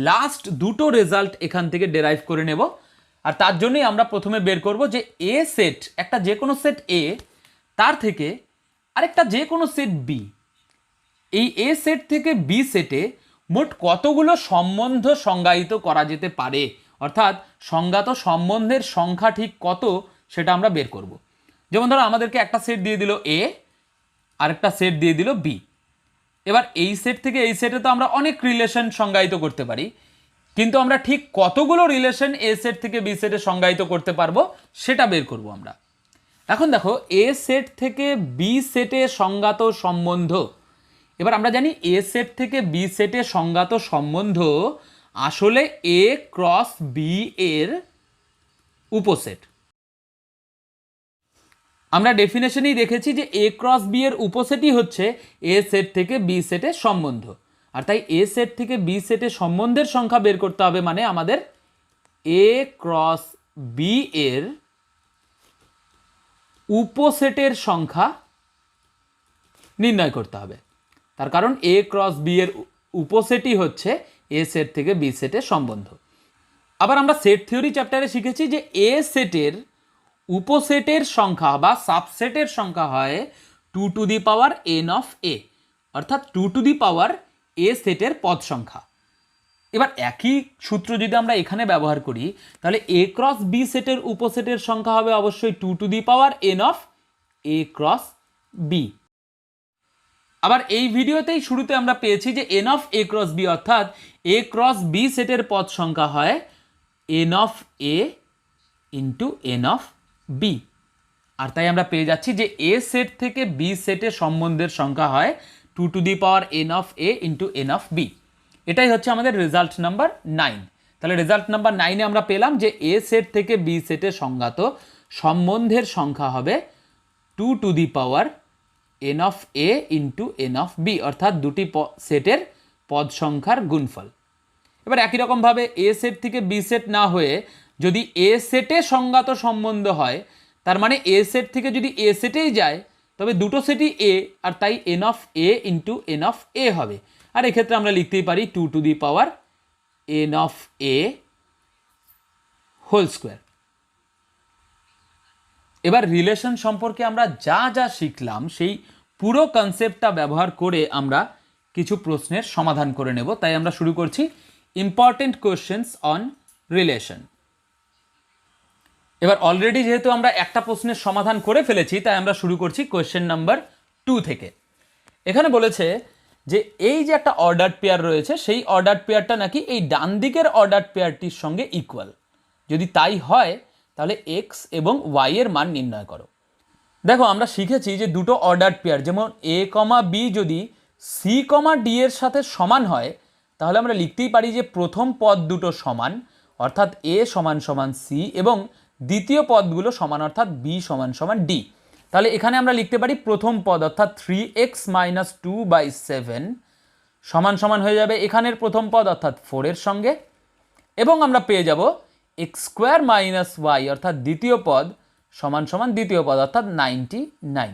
লাস্ট দুটো রেজাল্ট এখান থেকে ডেরাইভ করে নেব। আর তার জন্যই আমরা প্রথমে বের করব যে এ সেট, একটা যে কোনো সেট এ, তার থেকে আরেকটা যে কোনো সেট বি, এই এ সেট থেকে বি সেটে মোট কতগুলো সম্বন্ধ সংজ্ঞায়িত করা যেতে পারে, অর্থাৎ সংজ্ঞাত সম্বন্ধের সংখ্যা ঠিক কত সেটা আমরা বের করব। যেমন ধরো আমাদেরকে একটা সেট দিয়ে দিল এ, আরেকটা সেট দিয়ে দিল বি। এবার এই সেট থেকে এই সেটে তো আমরা অনেক রিলেশন সংজ্ঞায়িত করতে পারি, কিন্তু আমরা ঠিক কতগুলো রিলেশন এ সেট থেকে বি সেটে সংজ্ঞায়িত করতে পারবো সেটা বের করব আমরা। এখন দেখো এ সেট থেকে বি সেটে সংজ্ঞাত সম্বন্ধ, এবার আমরা জানি এ সেট থেকে বি সেটে সংজ্ঞাত সম্বন্ধ আসলে এ ক্রস বি এর উপসেট। আমরা ডেফিনেশনেই দেখেছি যে এ ক্রস বি এর উপসেটই হচ্ছে এ সেট থেকে বি সেটের সম্বন্ধ। আর তাই এ সেট থেকে বি সেটে সম্বন্ধের সংখ্যা বের করতে হবে, মানে আমাদের এ ক্রস বি এর উপসেটের সংখ্যা নির্ণয় করতে হবে। তার কারণ এ ক্রস বি এর উপসেটই হচ্ছে এ সেট থেকে বি সেটের সম্বন্ধ। আবার আমরা সেট থিওরি চ্যাপ্টারে শিখেছি যে এ সেটের উপসেটের সংখ্যা বা সাবসেটের সংখ্যা হয় 2 to the power n of A, অর্থাৎ 2 টু দি পাওয়ার এ সেটের পদ সংখ্যা। এবার একই সূত্র যদি আমরা এখানে ব্যবহার করি তাহলে এ ক্রস বি সেটের উপসেটের সংখ্যা হবে অবশ্যই 2 to the power n of A cross B. আবার এই ভিডিওতেই শুরুতে আমরা পেয়েছি যে n of A cross B, অর্থাৎ এ ক্রস বি সেটের পদ সংখ্যা হয় n of A into n of B. আর তাই আমরা পেয়ে যাচ্ছি যে এ সেট থেকে বি সেটের সম্বন্ধের সংখ্যা হয় 2 to the power n of A into n of B. এটাই হচ্ছে আমাদের রেজাল্ট নাম্বার 9। তাহলে রেজাল্ট নাম্বার 9-এ আমরা পেলাম যে এ সেট থেকে বি সেটের সংজ্ঞাত সম্বন্ধের সংখ্যা হবে 2 to the power n of A into n of B, অর্থাৎ দুটি সেটের পদ সংখ্যার গুণফল। এবার একই রকমভাবে এ সেট থেকে বি সেট না হয়ে যদি এ সেটে সংজ্ঞাত সম্বন্ধ হয়, তার মানে এ সেট থেকে যদি এ সেটেই যায় তবে দুটো সেটই এ, আর তাই n of A into n of A হবে। আর এক্ষেত্রে আমরা লিখতেই পারি 2 to the power n of A whole square. এবার রিলেশন সম্পর্কে আমরা যা যা শিখলাম সেই পুরো কনসেপ্টটা ব্যবহার করে আমরা কিছু প্রশ্নের সমাধান করে নেব। তাই আমরা শুরু করছি ইম্পর্টেন্ট কোয়েশ্চেন্স অন রিলেশন। এবার অলরেডি যেহেতু আমরা একটা প্রশ্নের সমাধান করে ফেলেছি তাই আমরা শুরু করছি কোয়েশ্চেন নাম্বার 2 থেকে। এখানে বলেছে যে এই যে একটা অর্ডার পেয়ার রয়েছে সেই অর্ডার পেয়ারটা নাকি এই ডান দিকের অর্ডার পেয়ারটির সঙ্গে ইকুয়াল। যদি তাই হয় তাহলে এক্স এবং ওয়াই এর মান নির্ণয় করো। দেখো আমরা শিখেছি যে দুটো অর্ডার পেয়ার, যেমন এ কমা বি যদি সি কমা ডি এর সাথে সমান হয় তাহলে আমরা লিখতেই পারি যে প্রথম পদ দুটো সমান, অর্থাৎ এ সমান সমান সি, এবং দ্বিতীয় পদগুলো সমান, অর্থাৎ বি সমান সমান ডি। তাহলে এখানে আমরা লিখতে পারি প্রথম পদ অর্থাৎ 3x - 2/7 সমান সমান হয়ে যাবে এখানের প্রথম পদ অর্থাৎ 4 এর সঙ্গে, এবং আমরা পেয়ে যাব x² - y অর্থাৎ দ্বিতীয় পদ সমান সমান দ্বিতীয় পদ অর্থাৎ 99।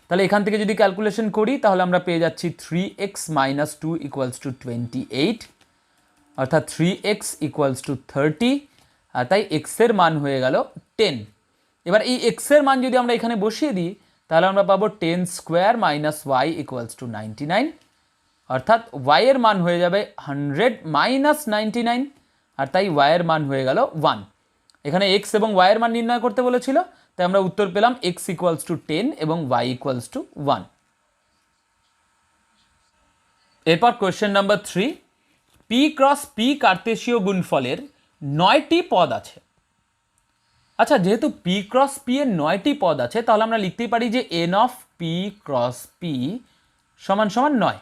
তাহলে এখান থেকে যদি ক্যালকুলেশন করি তাহলে আমরা পেয়ে যাচ্ছি 3x - 2 = 28, অর্থাৎ 3x = 30, আর তাই x এর মান হয়ে গেল 10। এবার এই x এর মান যদি আমরা এখানে বসিয়ে দিই তাহলে আমরা পাবো 10² - y = 99, অর্থাৎ y এর মান হয়ে যাবে 100 - 99, আর তাই y এর মান হয়ে গেল 1। এখানে x এবং y এর মান নির্ণয় করতে বলেছিল, তাই আমরা উত্তর পেলাম x = 10 এবং y = 1। এরপর question number 3, p cross p কার্তেশীয় গুণফলের 9টি পদ আছে। আচ্ছা, যেহেতু p ক্রস p এর 9টি পদ আছে তাহলে আমরা লিখতেই পারি যে n of p cross p সমান সমান 9।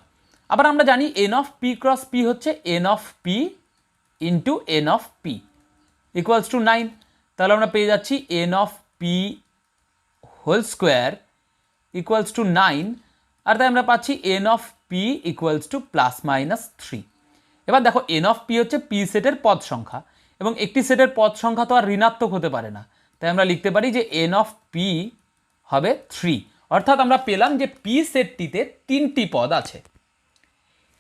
আবার আমরা জানি n of p cross p হচ্ছে n of p into n of p equals to 9। তাহলে আমরা পেয়ে যাচ্ছি n of p whole square equals to 9, আর তাই আমরা পাচ্ছি n of p equals to ±3। এবার দেখো n অফ p হচ্ছে p সেটের পদ সংখ্যা, এবং একটি সেটের পদ সংখ্যা তো আর ঋণাত্মক হতে পারে না, তাই আমরা লিখতে পারি যে n অফ p হবে 3, অর্থাৎ আমরা পেলাম যে p সেটটিতে 3টি পদ আছে।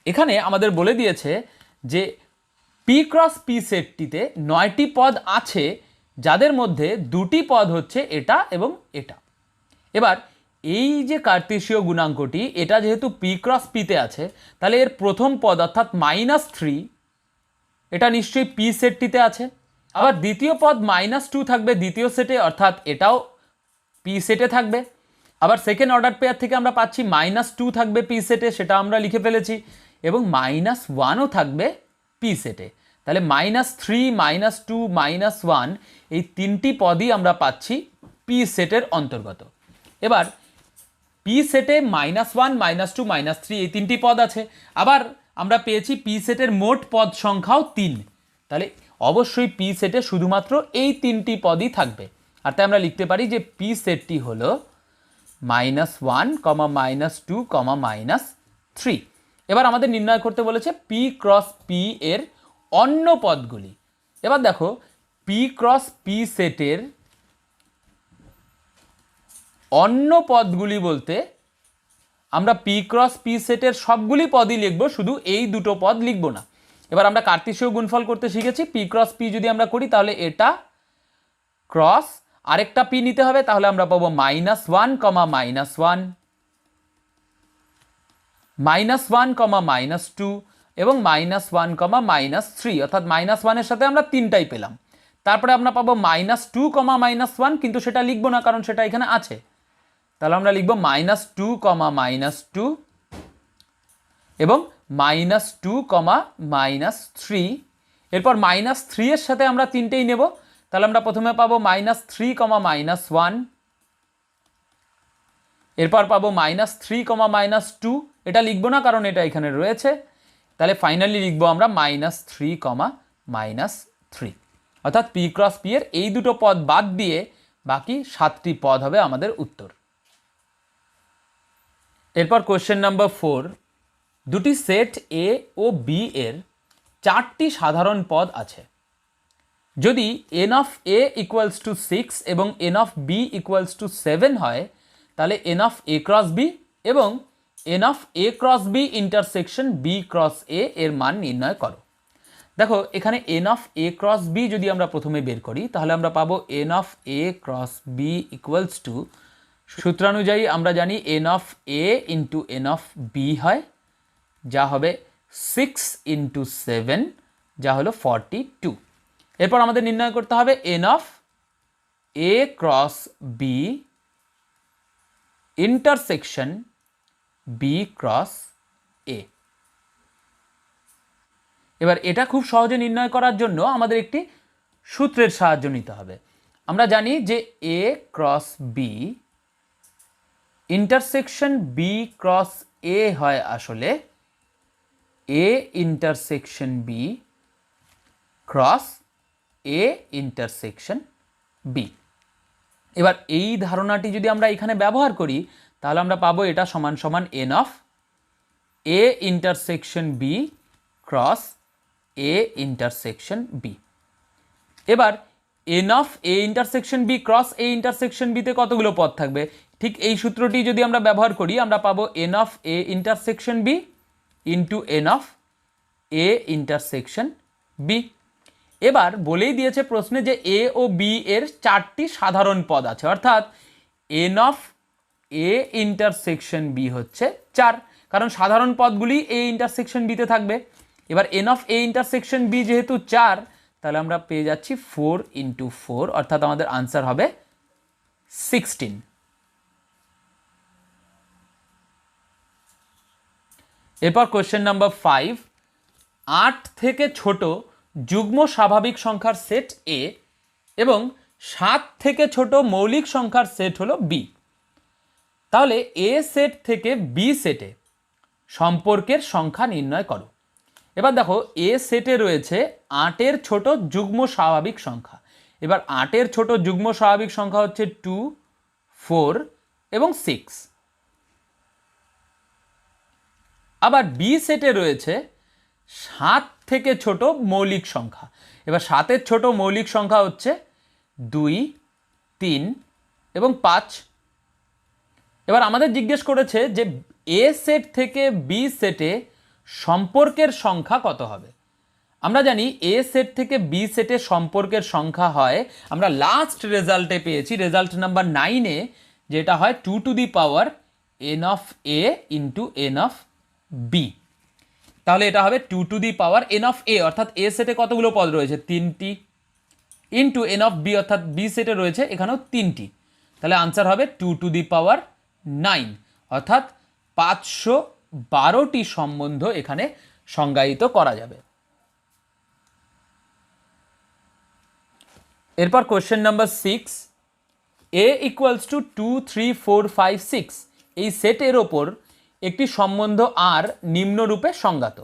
এখানে আমাদের বলে দিয়েছে যে p ক্রস p সেটটিতে 9টি পদ আছে, যাদের মধ্যে 2টি পদ হচ্ছে এটা এবং এটা। এবার এই যে কার্তেশীয় গুণাঙ্কটি এটা যেহেতু পি ক্রস পিতে আছে, তাহলে এর প্রথম পদ অর্থাৎ -3 এটা নিশ্চয়ই পি সেটটিতে আছে। আবার দ্বিতীয় পদ -2 থাকবে দ্বিতীয় সেটে, অর্থাৎ এটাও পি সেটে থাকবে। আবার সেকেন্ড অর্ডার পেয়ার থেকে আমরা পাচ্ছি -2 থাকবে পি সেটে, সেটা আমরা লিখে ফেলেছি, এবং -1ও থাকবে পি সেটে। তাহলে -3, -2, -1 এই তিনটি পদই আমরা পাচ্ছি পি সেটের অন্তর্গত। এবার পি সেটে -1, -2, -3 এই তিনটি পদ আছে। আবার আমরা পেয়েছি পি সেটের মোট পদ সংখ্যাও 3, তাহলে অবশ্যই পি সেটে শুধুমাত্র এই তিনটি পদই থাকবে। আর তাই আমরা লিখতে পারি যে পি সেটটি হলো -1, -2, -3। এবার আমাদের নির্ণয় করতে বলেছে পি ক্রস পি এর অন্য পদগুলি। এবার দেখো পি ক্রস পি সেটের অন্য পদগুলি বলতে আমরা পি ক্রস পি সেটের সবগুলি পদই লিখব, শুধু এই দুটো পদ লিখব না। এবার আমরা কার্তেশীয় গুণফল করতে শিখেছি। পি ক্রস পি যদি আমরা করি তাহলে এটা ক্রস আরেকটা পি নিতে হবে, তাহলে আমরা পাবো -1, -1, -1, -2 এবং -1, -3, অর্থাৎ -1 এর সাথে আমরা তিনটাই পেলাম। তারপরে আমরা পাবো -2, -1, কিন্তু সেটা লিখবো না কারণ সেটা এখানে আছে। তাহলে আমরা লিখব -2, -2 এবং -2, -3। এরপর -3 এর সাথে আমরা তিনটেই নেব, তাহলে আমরা প্রথমে পাবো -3, -1, এরপর পাবো -3, -2, এটা লিখবো না কারণ এটা এখানে রয়েছে। তাহলে ফাইনালি লিখবো আমরা -3, -3, অর্থাৎ পি ক্রস পি এর এই দুটো পদ বাদ দিয়ে বাকি 7টি পদ হবে আমাদের উত্তর। এরপর কোশ্চেন নাম্বার 4, দুটি সেট এ ও বি এর 4টি সাধারণ পদ আছে। যদি n of a equals to 6 এবং n of b equals two 7 হয়, তাহলে n of a cross b এবং n of a cross b intersection b cross a এর মান নির্ণয় করো। দেখো এখানে n of a cross b যদি আমরা প্রথমে বের করি তাহলে আমরা পাবো n of a cross b equals to, সূত্রানুযায়ী আমরা জানি n of a into n of b হয়, যা হবে 6 ইন্টু 7, যা হলো 42। এরপর আমাদের নির্ণয় করতে হবে n of a cross b intersection b cross a। এবার এটা খুব সহজে নির্ণয় করার জন্য আমাদের একটি সূত্রের সাহায্য নিতে হবে। আমরা জানি যে a cross b intersection b cross a হয় আসলে a intersection b cross a intersection b। এবার এই ধারণাটি যদি আমরা এখানে ব্যবহার করি তাহলে আমরা পাবো এটা সমান সমান n of a intersection b cross a intersection b। এবার n of a intersection b cross a intersection b তে কতগুলো পদ থাকবে, ঠিক এই সূত্রটি যদি আমরা ব্যবহার করি আমরা পাবো n of a intersection b into n of a intersection b। এবার বলেই দিয়েছে প্রশ্নে যে a ও b এর 4টি সাধারণ পদ আছে, অর্থাৎ n of a intersection b হচ্ছে 4, কারণ সাধারণ পদগুলি a ইন্টারসেকশন b তে থাকবে। এবার n of a intersection b যেহেতু 4, তাহলে আমরা পেয়ে যাচ্ছি 4 ইন্টু 4, অর্থাৎ আমাদের আনসার হবে 16। এরপর কোশ্চেন নাম্বার 5, 8 থেকে ছোট যুগ্ম স্বাভাবিক সংখ্যার সেট a এবং 7 থেকে ছোট মৌলিক সংখ্যার সেট হলো b। তাহলে a সেট থেকে b সেটে সম্পর্কের সংখ্যা নির্ণয় করো। এবার দেখো a সেটে রয়েছে 8-এর ছোট যুগ্ম স্বাভাবিক সংখ্যা। এবার 8-এর ছোট যুগ্ম স্বাভাবিক সংখ্যা হচ্ছে 2, 4 এবং 6। আবার b সেটে রয়েছে 7 থেকে ছোট মৌলিক সংখ্যা। এবার 7-এর ছোট মৌলিক সংখ্যা হচ্ছে 2, 3 এবং 5। এবার আমাদের জিজ্ঞেস করেছে যে a সেট থেকে b সেটে সম্পর্কের সংখ্যা কত হবে। আমরা জানি a সেট থেকে b সেটে সম্পর্কের সংখ্যা হয়, আমরা লাস্ট রেজাল্টে পেয়েছি রেজাল্ট নাম্বার 9-এ যেটা হয় 2 to the power n of a into n of b। তাহলে এটা হবে 2 to the power n of a, অর্থাৎ a সেটে কতগুলো পদ রয়েছে 3টি, ইন্টু n অফ b অর্থাৎ b সেটে রয়েছে এখানেও 3টি। তাহলে আনসার হবে 2 টু দি পাওয়ার 9, অর্থাৎ 512টি সম্বন্ধ এখানে সংজ্ঞায়িত করা যাবে। এরপর question number 6, a equals to 2 3 4 5 6 এই সেটের ওপর একটি সম্বন্ধ আর নিম্নরূপে সংজ্ঞাত।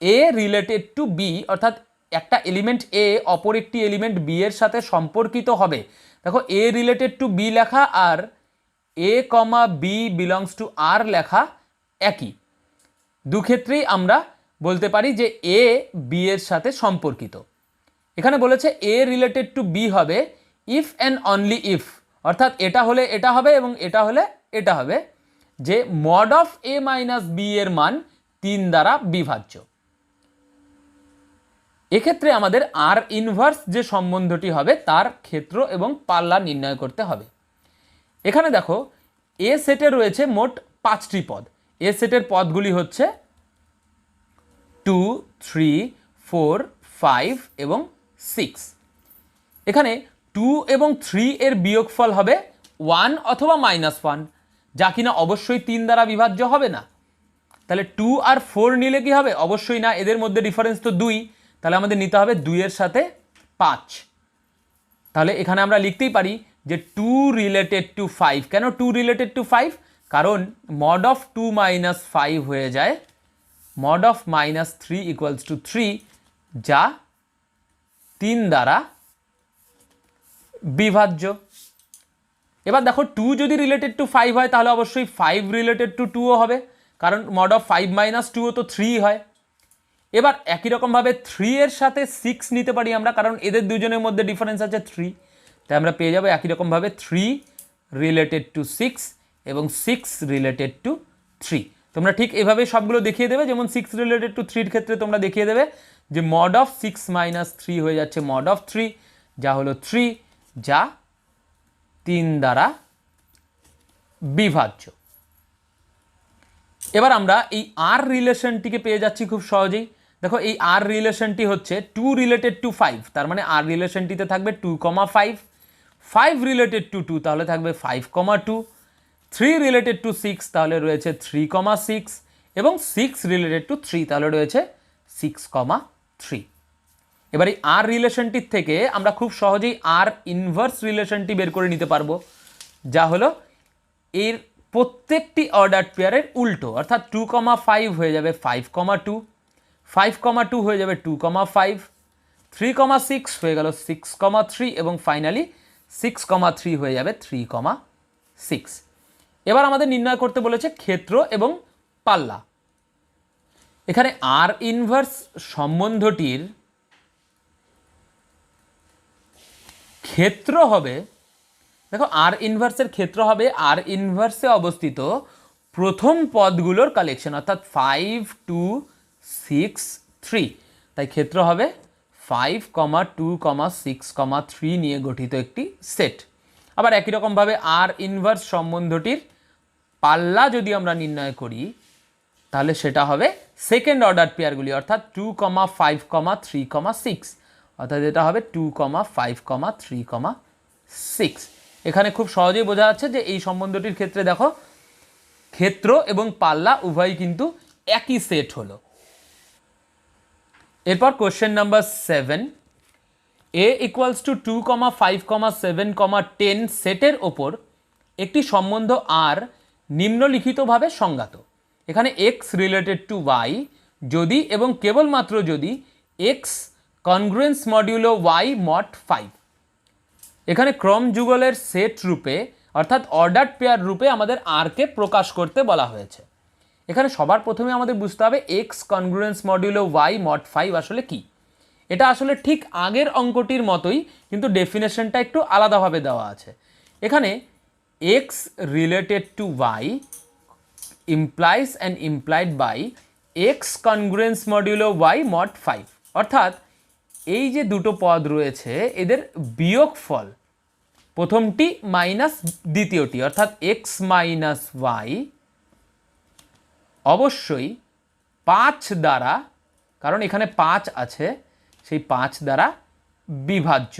a রিলেটেড টু b, অর্থাৎ একটা এলিমেন্ট a অপর একটি এলিমেন্ট b এর সাথে সম্পর্কিত হবে। দেখো a রিলেটেড টু b লেখা আর a comma b belongs to r লেখা একই, দুক্ষেত্রেই আমরা বলতে পারি যে a b এর সাথে সম্পর্কিত। এখানে বলেছে a রিলেটেড টু b হবে ইফ অ্যান্ড অনলি ইফ, অর্থাৎ এটা হলে এটা হবে এবং এটা হলে এটা হবে, যে mod of a minus b এর মান 3 দ্বারা বিভাজ্য। এক্ষেত্রে আমাদের আর ইনভার্স যে সম্বন্ধটি হবে তার ক্ষেত্র এবং পাল্লা নির্ণয় করতে হবে। এখানে দেখো এ সেটে রয়েছে মোট 5টি পদ। এ সেটের পদগুলি হচ্ছে 2 3 4 5 এবং 6। এখানে 2 এবং 3 এর বিয়োগফল হবে 1 অথবা -1, যা কিনা অবশ্যই 3 দ্বারা বিভাজ্য হবে না। তাহলে 2 আর 4 নিলে কি হবে? অবশ্যই না, এদের মধ্যে ডিফারেন্স তো 2, তাহলে আমাদের নিতে হবে 2 এর সাথে 5। তাহলে এখানে আমরা লিখতেই পারি যে 2 রিলেটেড টু 5। কেন 2 রিলেটেড টু 5? কারণ মড অফ 2 মাইনাস 5 হয়ে যায় মড অফ -3 ইকুয়ালস টু 3, যা 3 দ্বারা বিভাজ্য। এবার দেখো 2 যদি রিলেটেড টু 5 হয় তাহলে অবশ্যই 5 রিলেটেড টু 2ও হবে, কারণ মড অফ 5 মাইনাস 2ও তো 3 হয়। এবার একই রকমভাবে 3 এর সাথে 6 নিতে পারি আমরা, কারণ এদের দুজনের মধ্যে ডিফারেন্স আছে 3, তাই আমরা পেয়ে যাবো একই রকমভাবে 3 রিলেটেড টু 6 এবং 6 রিলেটেড টু 3। তোমরা ঠিক এভাবে সবগুলো দেখিয়ে দেবে, যেমন 6 রিলেটেড টু 3 এর ক্ষেত্রে তোমরা দেখিয়ে দেবে যে মড অফ 6 মাইনাস 3 হয়ে যাচ্ছে মড অফ 3, যা হলো 3, যা 3 দ্বারা বিভাজ্য। এবার আমরা এই আর রিলেশনটিকে পেয়ে যাচ্ছি খুব সহজেই। দেখো এই আর রিলেশনটি হচ্ছে 2 রিলেটেড টু 5, তার মানে আর রিলেশনটিতে থাকবে 2,5, 5 রিলেটেড টু 2 তাহলে থাকবে 5,2, 3 রিলেটেড টু 6 তাহলে রয়েছে 3,6 এবং 6 রিলেটেড টু 3 তাহলে রয়েছে 6,3। এবার এই আর রিলেশনটির থেকে আমরা খুব সহজেই আর ইনভার্স রিলেশনটি বের করে নিতে পারবো, যা হলো এর প্রত্যেকটি অর্ডার পেয়ারের উল্টো, অর্থাৎ 2,5 হয়ে যাবে 5,2, 5,2 হয়ে যাবে 2,5, 3,6 হয়ে গেল 6,3 এবং ফাইনালি 6,3 হয়ে যাবে 3,6। এবার আমাদের নির্ণয় করতে বলেছে ক্ষেত্র এবং পাল্লা। এখানে আর ইনভার্স সম্বন্ধটির ক্ষেত্র হবে, দেখো আর ইনভার্সের ক্ষেত্র হবে আর ইনভার্সে অবস্থিত প্রথম পদগুলোর কালেকশন, অর্থাৎ 5 2 6 3, তাই ক্ষেত্র হবে 5, 2, 6, 3 নিয়ে গঠিত একটি সেট। আবার একই রকমভাবে আর ইনভার্স সম্বন্ধটির পাল্লা যদি আমরা নির্ণয় করি তাহলে সেটা হবে সেকেন্ড অর্ডার পেয়ারগুলি, অর্থাৎ 2, 5, 3, 6, অর্থাৎ এটা হবে 2, 5, 3, 6। এখানে খুব সহজেই বোঝা যাচ্ছে যে এই সম্বন্ধটির ক্ষেত্রে দেখো ক্ষেত্র এবং পাল্লা উভয়ই কিন্তু একই সেট হলো। এরপর question number 7, a equals to 2, 5, 7, 10 সেটের ওপর একটি সম্বন্ধ আর নিম্নলিখিতভাবে সংজ্ঞাত। এখানে x রিলেটেড টু y যদি এবং কেবলমাত্র যদি x congruence modulo y mod 5। এখানে ক্রম যুগলের সেট রূপে অর্থাৎ অর্ডার পেয়ার রূপে আমাদের আরকে প্রকাশ করতে বলা হয়েছে। এখানে সবার প্রথমে আমাদের বুঝতে হবে x congruence modulo y mod 5 আসলে কি। এটা আসলে ঠিক আগের অঙ্কটির মতোই, কিন্তু ডেফিনেশনটা একটু আলাদাভাবে দেওয়া আছে। এখানে x related to y implies and implied by x congruence modulo y mod 5, অর্থাৎ এই যে দুটো পদ রয়েছে এদের বিয়োগফল প্রথমটি মাইনাস দ্বিতীয়টি, অর্থাৎ এক্স মাইনাস ওয়াই অবশ্যই 5 দ্বারা, কারণ এখানে 5 আছে, সেই 5 দ্বারা বিভাজ্য।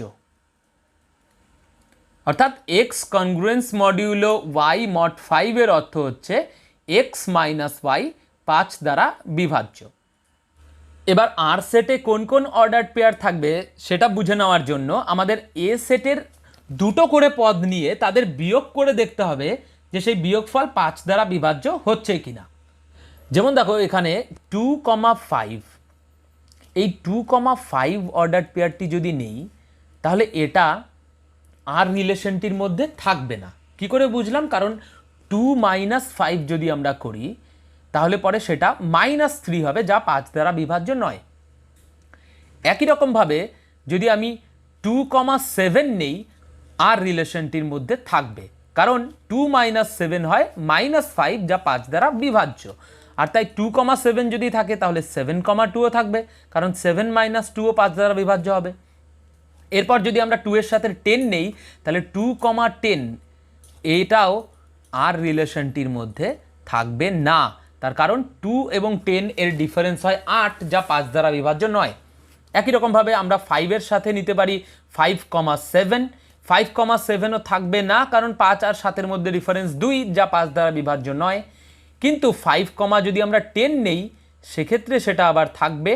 অর্থাৎ x congruence modulo y mod 5 এর অর্থ হচ্ছে এক্স মাইনাস ওয়াই 5 দ্বারা বিভাজ্য। এবার আর সেটে কোন কোন অর্ডার পেয়ার থাকবে সেটা বুঝে নেওয়ার জন্য আমাদের এ সেটের দুটো করে পদ নিয়ে তাদের বিয়োগ করে দেখতে হবে যে সেই বিয়োগফল 5 দ্বারা বিভাজ্য হচ্ছে কিনা। যেমন দেখো এখানে 2,5, এই 2,5 অর্ডার পেয়ারটি যদি নেই তাহলে এটা আর রিলেশনটির মধ্যে থাকবে না। কি করে বুঝলাম? কারণ 2 - 5 যদি আমরা করি তাহলে পরে সেটা -3 হবে, যা 5 দ্বারা বিভাজ্য নয়। একই রকমভাবে যদি আমি 2,7 নেই, আর রিলেশনটির মধ্যে থাকবে, কারণ 2 - 7 হয় -5, যা 5 দ্বারা বিভাজ্য। আর তাই 2,7 যদি থাকে তাহলে 7,2ও থাকবে, কারণ 7 - 2ও 5 দ্বারা বিভাজ্য হবে। এরপর যদি আমরা 2 এর সাথে 10 নেই তাহলে 2,10 এটাও আর রিলেশনটির মধ্যে থাকবে না, তার কারণ 2 এবং 10 এর ডিফারেন্স হয় 8, যা 5 দ্বারা বিভাজ্য নয়। একই রকমভাবে আমরা 5 এর সাথে নিতে পারি 5,7, 5,7ও থাকবে না, কারণ 5 আর 7 মধ্যে ডিফারেন্স 2, যা 5 দ্বারা বিভাজ্য নয়। কিন্তু 5, যদি আমরা 10 নেই সেক্ষেত্রে সেটা আবার থাকবে,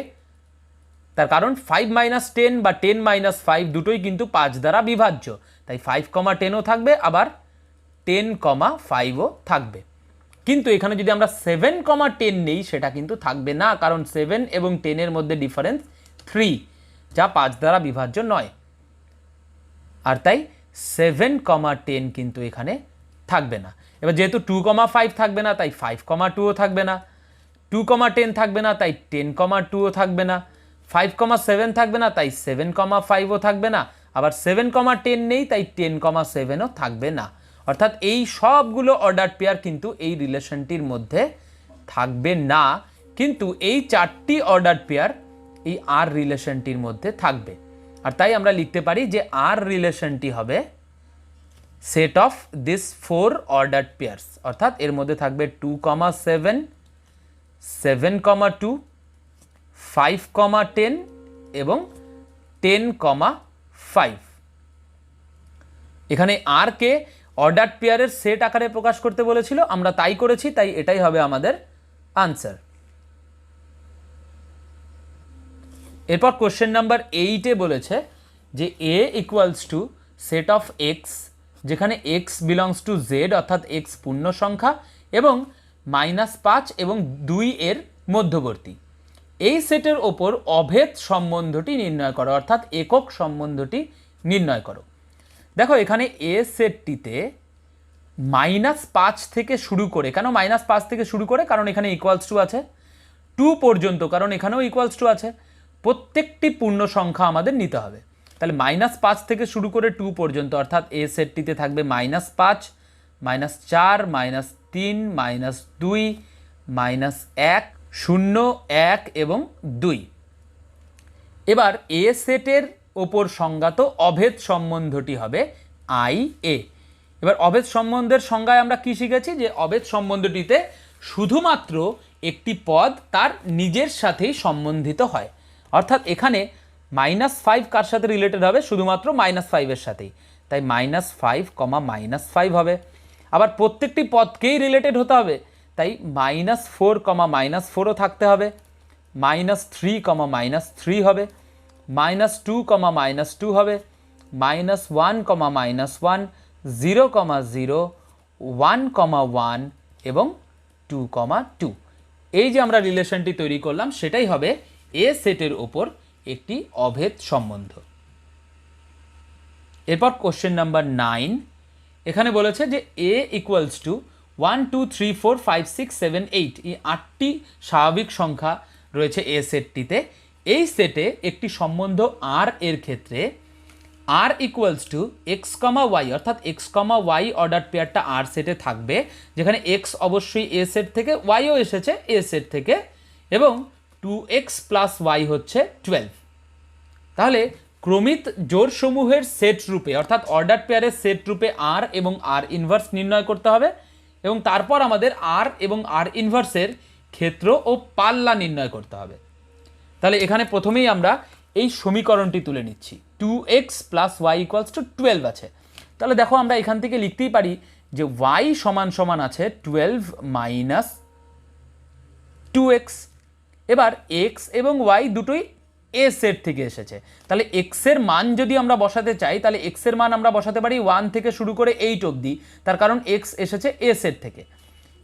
তার কারণ 5 - 10 বা 10 - 5 দুটোই কিন্তু 5 দ্বারা বিভাজ্য, তাই 5,10ও থাকবে, আবার 10,5ও থাকবে। কিন্তু এখানে যদি আমরা 7,10 নেই সেটা কিন্তু থাকবে না, কারণ 7 এবং 10 এর মধ্যে ডিফারেন্স 3, যা 5 দ্বারা বিভাজ্য নয়। আর তাই 7,10 কিন্তু এখানে থাকবে না। এবার যেহেতু 2,5 থাকবে না তাই 5,2ও থাকবে না, 2,10 থাকবে না তাই 10,2ও থাকবে না, 5,7 থাকবে না তাই 7,5ও থাকবে না, আবার 7,10 নেই তাই 10,7ও থাকবে না। অর্থাৎ এই সবগুলো অর্ডার পেয়ার কিন্তু এই রিলেশনটির মধ্যে থাকবে না, কিন্তু এই 4টি অর্ডার পেয়ার এই আর রিলেশনটির মধ্যে থাকবে। আর তাই আমরা লিখতে পারি যে আর রিলেশনটি হবে set of this 4 order pairs, অর্থাৎ এর মধ্যে থাকবে 2,7, 7,2, 5,10 এবং 10,5। এখানে আর কে অর্ডার পেয়ারের সেট আকারে প্রকাশ করতে বলেছিল, আমরা তাই করেছি, তাই এটাই হবে আমাদের আনসার। এরপর কোশ্চেন নাম্বার 8-এ বলেছে যে A equals to set of X, যেখানে এক্স বিলংস টু জেড, অর্থাৎ এক্স পূর্ণ সংখ্যা এবং -5 এবং 2 এর মধ্যবর্তী। এই সেটের ওপর অভেদ সম্বন্ধটি নির্ণয় করো, অর্থাৎ একক সম্বন্ধটি নির্ণয় করো। দেখো এখানে এ সেটটিতে -5 থেকে শুরু করে, কেন -5 থেকে শুরু করে? কারণ এখানে ইকুয়ালস টু আছে, 2 পর্যন্ত, কারণ এখানেও ইকুয়ালস টু আছে। প্রত্যেকটি পূর্ণ সংখ্যা আমাদের নিতে হবে। তাহলে -5 থেকে শুরু করে 2 পর্যন্ত, অর্থাৎ এ সেটটিতে থাকবে -5, -4, -3, -2, -1, 0, 1 এবং 2। এবার এ সেটের ওপর সংজ্ঞাত অভেদ সম্বন্ধটি হবে আই এ। এবার অভেদ সম্বন্ধের সংজ্ঞায় আমরা কি শিখেছি? যে অভেদ সম্বন্ধটিতে শুধুমাত্র একটি পদ তার নিজের সাথেই সম্বন্ধিত হয়, অর্থাৎ এখানে -5 কার সাথে রিলেটেড হবে? শুধুমাত্র -5 এর সাথেই, তাই -5, -5 হবে। আবার প্রত্যেকটি পদকেই রিলেটেড হতে হবে, তাই -4, -4ও থাকতে হবে, -3, -3 হবে, -2, -2 হবে, -1, -1, 0, 0, 1, 1 এবং 2, 2। এই যে আমরা রিলেশনটি তৈরি করলাম সেটাই হবে এ সেটের ওপর একটি অভেদ সম্বন্ধ। এরপর কোশ্চেন নাম্বার 9, এখানে বলেছে যে এ ইকুয়ালস টু 1, 2, 3, 4, 5, 6, 7, 8, এই 8টি স্বাভাবিক সংখ্যা রয়েছে এ সেটটিতে। এই সেটে একটি সম্বন্ধ আর এর ক্ষেত্রে আর ইকুয়ালস টু এক্স, ওয়াই, অর্থাৎ এক্স, ওয়াই অর্ডার পেয়ারটা আর সেটে থাকবে, যেখানে এক্স অবশ্যই এ সেট থেকে, ওয়াইও এসেছে এ সেট থেকে, এবং 2x + y হচ্ছে 12। তাহলে ক্রমিত জোড়সমূহের সেট রূপে অর্থাৎ অর্ডার পেয়ারের সেট রূপে আর এবং আর ইনভার্স নির্ণয় করতে হবে এবং তারপর আমাদের আর এবং আর ইনভার্সের ক্ষেত্র ও পাল্লা নির্ণয় করতে হবে। তাহলে এখানে প্রথমেই আমরা এই সমীকরণটি তুলে নিচ্ছি, 2x plus Y equals two 12 আছে। তাহলে দেখো আমরা এখান থেকে লিখতেই পারি যে y সমান সমান আছে 12 মাইনাস 2x। এবার x এবং y দুটোই এ সেট থেকে এসেছে, তাহলে x এর মান যদি আমরা বসাতে চাই তাহলে x এর মান আমরা বসাতে পারি 1 থেকে শুরু করে 8 অবধি, তার কারণ x এসেছে এ সেট থেকে।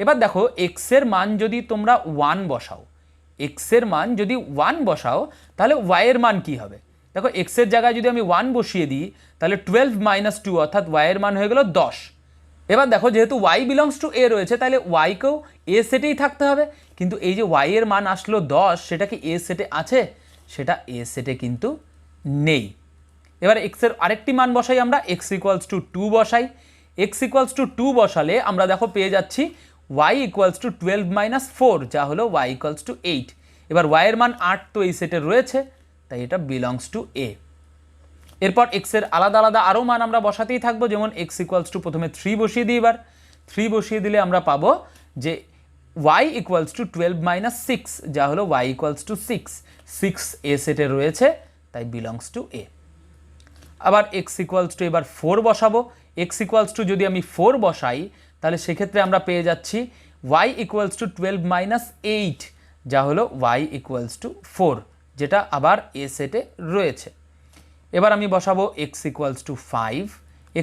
এবার দেখো x এর মান যদি তোমরা 1 বসাও, x এর মান যদি 1 বসাও তাহলে y এর মান কি হবে? দেখো x এর জায়গায় যদি আমি 1 বসিয়ে দিই তাহলে 12 মাইনাস 2 অর্থাৎ y এর মান হয়ে গেল 10। এবার দেখো যেহেতু y বিলংস টু এ রয়েছে তাহলে y কেও এ সেটেই থাকতে হবে, কিন্তু এই যে y এর মান আসলো 10 সেটা কি এ সেটে আছে? সেটা এ সেটে কিন্তু নেই। এবার x এর আরেকটি মান বসাই আমরা, x ইকুয়ালস টু 2 বসাই। x ইকুয়ালস টু 2 বসালে আমরা দেখো পেয়ে যাচ্ছি y ইকুয়ালস টু 12 মাইনাস 4, যা হলো y ইকুয়ালস টু 8। এবার y এর মান 8 তো এই সেটে রয়েছে, তাই এটা বিলংস টু এ। এরপর x এর আলাদা আলাদা আরও মান আমরা বসাতেই থাকবো, যেমন x ইকুয়ালস টু প্রথমে 3 বসিয়ে দিই। এবার 3 বসিয়ে দিলে আমরা পাবো যে y ইকুয়ালস টু 12 মাইনাস 6, যা হলো y ইকুয়ালস টু 6। 6 এ সেটে রয়েছে, তাই বিলংস টু এ। আবার x ইকুয়ালস টু এবার 4 বসাবো। x ইকুয়ালস টু যদি আমি 4 বসাই তাহলে সেক্ষেত্রে আমরা পেয়ে যাচ্ছি y ইকুয়ালস টু 12 মাইনাস 8, যা হলো y ইকুয়ালস টু 4, যেটা আবার এ সেটে রয়েছে। এবার আমি বসাবো x equals to 5।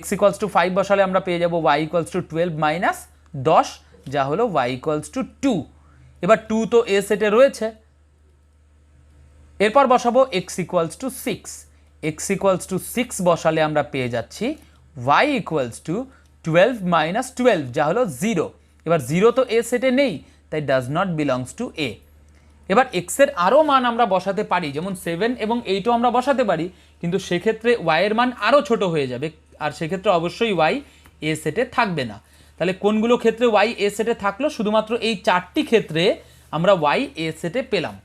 x equals to 5 বসালে আমরা পেয়ে যাবো y ইকুয়ালস টু 12 মাইনাস 10, যা হলো y ইকুয়ালস টু 2। এবার 2 তো এ সেটে রয়েছে। এরপর বসাবো x equals to 6। x equals to 6 বসালে আমরা পেয়ে যাচ্ছি y ইকুয়ালস টু 12 মাইনাস 12, যা হলো 0। এবার 0 তো এ সেটে নেই, তাই ডাজ নট বিলংস টু এ। এবার x এর আরও মান আমরা বসাতে পারি, যেমন 7 এবং 8ও আমরা বসাতে পারি, কিন্তু সেক্ষেত্রে y এর মান আরও ছোট হয়ে যাবে, আর সেক্ষেত্রে অবশ্যই y এ সেটে থাকবে না। তাহলে কোনগুলো ক্ষেত্রে y এ সেটে থাকলো? শুধুমাত্র এই 4টি ক্ষেত্রে আমরা y এ সেটে পেলাম।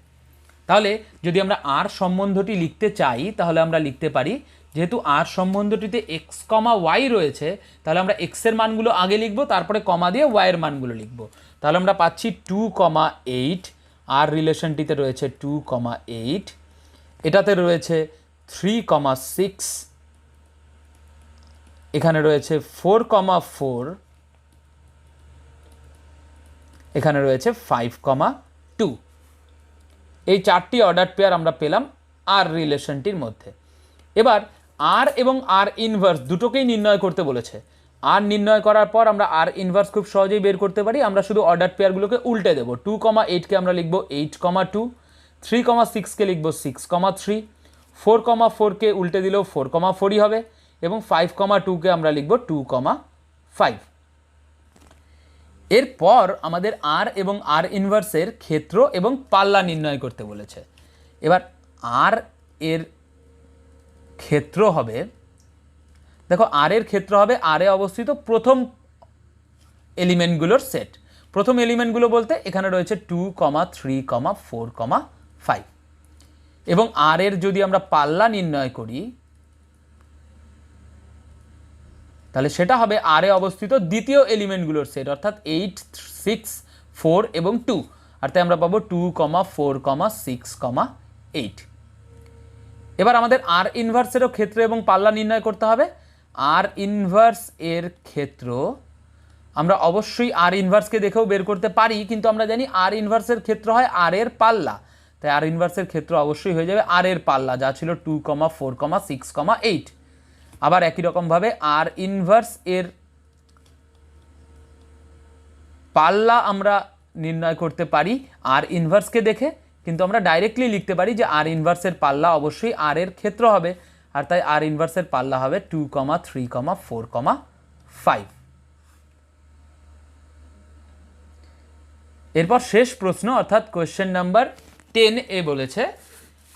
তাহলে যদি আমরা আর সম্বন্ধটি লিখতে চাই তাহলে আমরা লিখতে পারি, যেহেতু আর সম্বন্ধটিতে x, y রয়েছে, তাহলে আমরা x এর মানগুলো আগে লিখব, তারপরে কমা দিয়ে y এর মানগুলো লিখব। তাহলে আমরা পাচ্ছি 2,8, আর রিলেশনটিতে রয়েছে 2,8, এটাতে রয়েছে 3,6, এখানে রয়েছে 4,4, এখানে রয়েছে 5,2। এই 4টি অর্ডার পেয়ার আমরা পেলাম আর রিলেশনটির মধ্যে। এবার আর এবং আর ইনভার্স দুটোকেই নির্ণয় করতে বলেছে। আর নির্ণয় করার পর আমরা আর ইনভার্স খুব সহজেই বের করতে পারি। আমরা শুধু অর্ডার পেয়ারগুলোকে উল্টে দেবো। 2,8কে আমরা লিখব 8,2, 3,6কে লিখব 6,3, 4,4কে উল্টে দিলেও 4,4ই হবে, এবং 5,2কে আমরা লিখব 2,5। এরপর আমাদের আর এবং আর ইনভার্সের ক্ষেত্র এবং পাল্লা নির্ণয় করতে বলেছে। এবার আর এর ক্ষেত্র হবে, দেখো আর এর ক্ষেত্র হবে আর এ অবস্থিত প্রথম এলিমেন্টগুলোর সেট। প্রথম এলিমেন্টগুলো বলতে এখানে রয়েছে 2, 3, 4, 5। এবং আর এর যদি আমরা পাল্লা নির্ণয় করি তাহলে সেটা হবে আর এ অবস্থিত দ্বিতীয় এলিমেন্টগুলোর সেট, অর্থাৎ 8, 6, 4 এবং 2। আর তাই আমরা পাবো 2, 4, 6, 8। এবার আমাদের আর ইনভার্সেরও ক্ষেত্র এবং পাল্লা নির্ণয় করতে হবে। আর ইনভার্স এর ক্ষেত্র আমরা অবশ্যই আর ইনভার্সকে দেখেও বের করতে পারি, কিন্তু আমরা জানি আর ইনভার্সের ক্ষেত্র হয় আর এর পাল্লা, তাই আর ইনভার্সের ক্ষেত্র অবশ্যই হয়ে যাবে আর এর পাল্লা, যা ছিল 2, 4, 6, 8। আবার একই রকমভাবে আর ইনভার্স এর পাল্লা আমরা নির্ণয় করতে পারি আর ইনভার্সকে দেখে, কিন্তু আমরা ডাইরেক্টলি লিখতে পারি যে আর ইনভার্সের পাল্লা অবশ্যই আর এর ক্ষেত্র হবে, আর তাই আর ইনভার্সের পাল্লা হবে 2, 3, 4, 5। এরপর শেষ প্রশ্ন অর্থাৎ কোয়েশ্চেন নাম্বার 10 বলেছে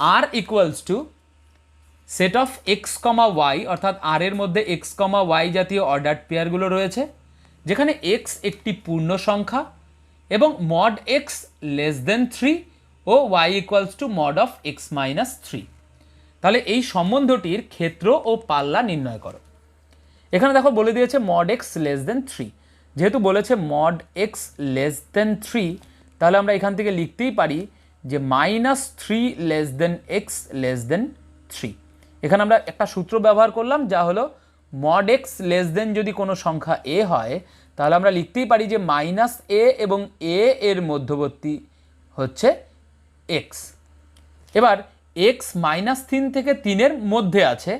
R equals to set of X, Y, অর্থাৎ আর এর মধ্যে এক্স, ওয়াই জাতীয় অর্ডার পেয়ারগুলো রয়েছে, যেখানে এক্স একটি পূর্ণ সংখ্যা এবং মড এক্স লেস দেন 3 ও Y equals to mod of X minus 3। তাহলে এই সম্বন্ধটির ক্ষেত্র ও পাল্লা নির্ণয় করো। এখানে দেখো বলে দিয়েছে মড এক্স লেস দেন 3। যেহেতু বলেছে মড এক্স লেস দেন 3, তাহলে আমরা এখান থেকে লিখতেই পারি যে -3 less than x less than 3। এখানে আমরা একটা সূত্র ব্যবহার করলাম, যা হলো মড এক্স লেস দেন যদি কোনো সংখ্যা এ হয়, তাহলে আমরা লিখতেই পারি যে -a এবং a এর মধ্যবর্তী হচ্ছে এক্স। এবার এক্স -3 থেকে 3-এর মধ্যে আছে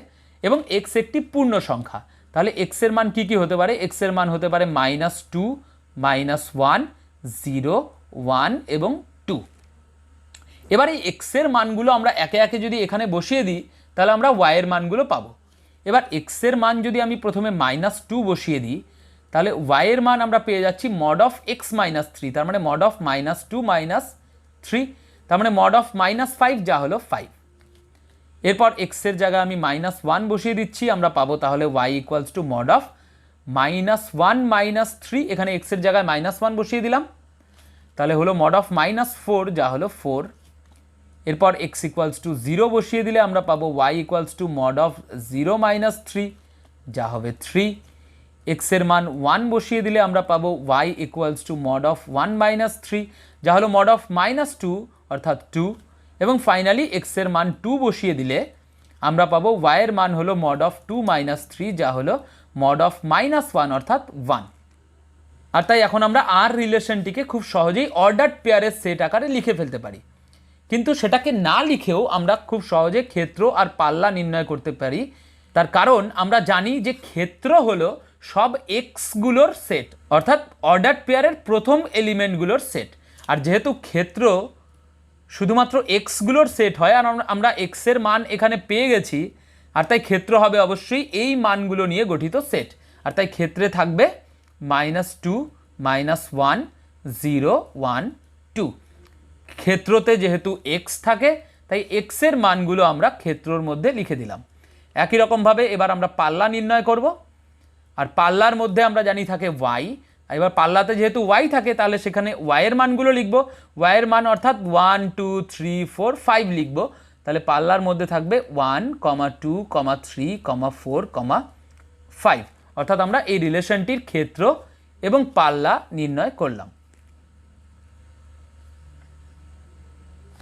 এবং এক্স একটি পূর্ণ সংখ্যা, তাহলে এক্সের মান কি কি হতে পারে? এক্সের মান হতে পারে -2, -1, 0, 1 এবং 2। এবার এই এক্সের মানগুলো আমরা একে একে যদি এখানে বসিয়ে দিই, তাহলে আমরা ওয়াইয়ের মানগুলো পাবো। এবার এক্সের মান যদি আমি প্রথমে -2 বসিয়ে দিই, তাহলে ওয়াইয়ের মান আমরা পেয়ে যাচ্ছি মড অফ x -3, তার মানে মড অফ -2 -3, তার মানে মড অফ -5, যা হলো 5। এরপর এক্সের জায়গায় আমি -1 বসিয়ে দিচ্ছি, আমরা পাবো তাহলে y equals to mod of -1 -3, এখানে এক্সের জায়গায় -1 বসিয়ে দিলাম, তাহলে হলো মড অফ -4, যা হলো 4। এরপর x ইকুয়ালস টু 0 বসিয়ে দিলে আমরা পাবো y equals to mod of 0 -3, যা হবে 3। এক্সের মান 1 বসিয়ে দিলে আমরা পাবো y equals to mod of 1 -3, যা হলো মড অফ -2 অর্থাৎ 2। এবং ফাইনালি এক্সের মান 2 বসিয়ে দিলে আমরা পাবো y এর মান হলো মড অফ 2 -3, যা হলো মড অফ -1 অর্থাৎ 1। আর তাই এখন আমরা আর রিলেশনটিকে খুব সহজেই অর্ডার্ড পেয়ারের সেট আকারে লিখে ফেলতে পারি। কিন্তু সেটাকে না লিখেও আমরা খুব সহজে ক্ষেত্র আর পাল্লা নির্ণয় করতে পারি। তার কারণ আমরা জানি যে ক্ষেত্র হলো সব এক্সগুলোর সেট, অর্থাৎ অর্ডার্ড পেয়ারের প্রথম এলিমেন্টগুলোর সেট। আর যেহেতু ক্ষেত্র শুধুমাত্র এক্সগুলোর সেট হয়, আর আমরা এক্সের মান এখানে পেয়ে গেছি, আর তাই ক্ষেত্র হবে অবশ্যই এই মানগুলো নিয়ে গঠিত সেট। আর তাই ক্ষেত্রে থাকবে -2, -1, 0, 1, 2। ক্ষেত্রতে যেহেতু এক্স থাকে, তাই এক্সের মানগুলো আমরা ক্ষেত্রর মধ্যে লিখে দিলাম। একই রকমভাবে এবার আমরা পাল্লা নির্ণয় করব। আর পাল্লার মধ্যে আমরা জানি থাকে ওয়াই। এবার পাল্লাতে যেহেতু ওয়াই থাকে, তাহলে সেখানে ওয়াইয়ের মানগুলো লিখব। ওয়াইয়ের মান অর্থাৎ 1, 2, 3, 4, 5 লিখব। তাহলে পাল্লার মধ্যে থাকবে 1, 2, 3, 4, 5। অর্থাৎ আমরা এই রিলেশনটির ক্ষেত্র এবং পাল্লা নির্ণয় করলাম।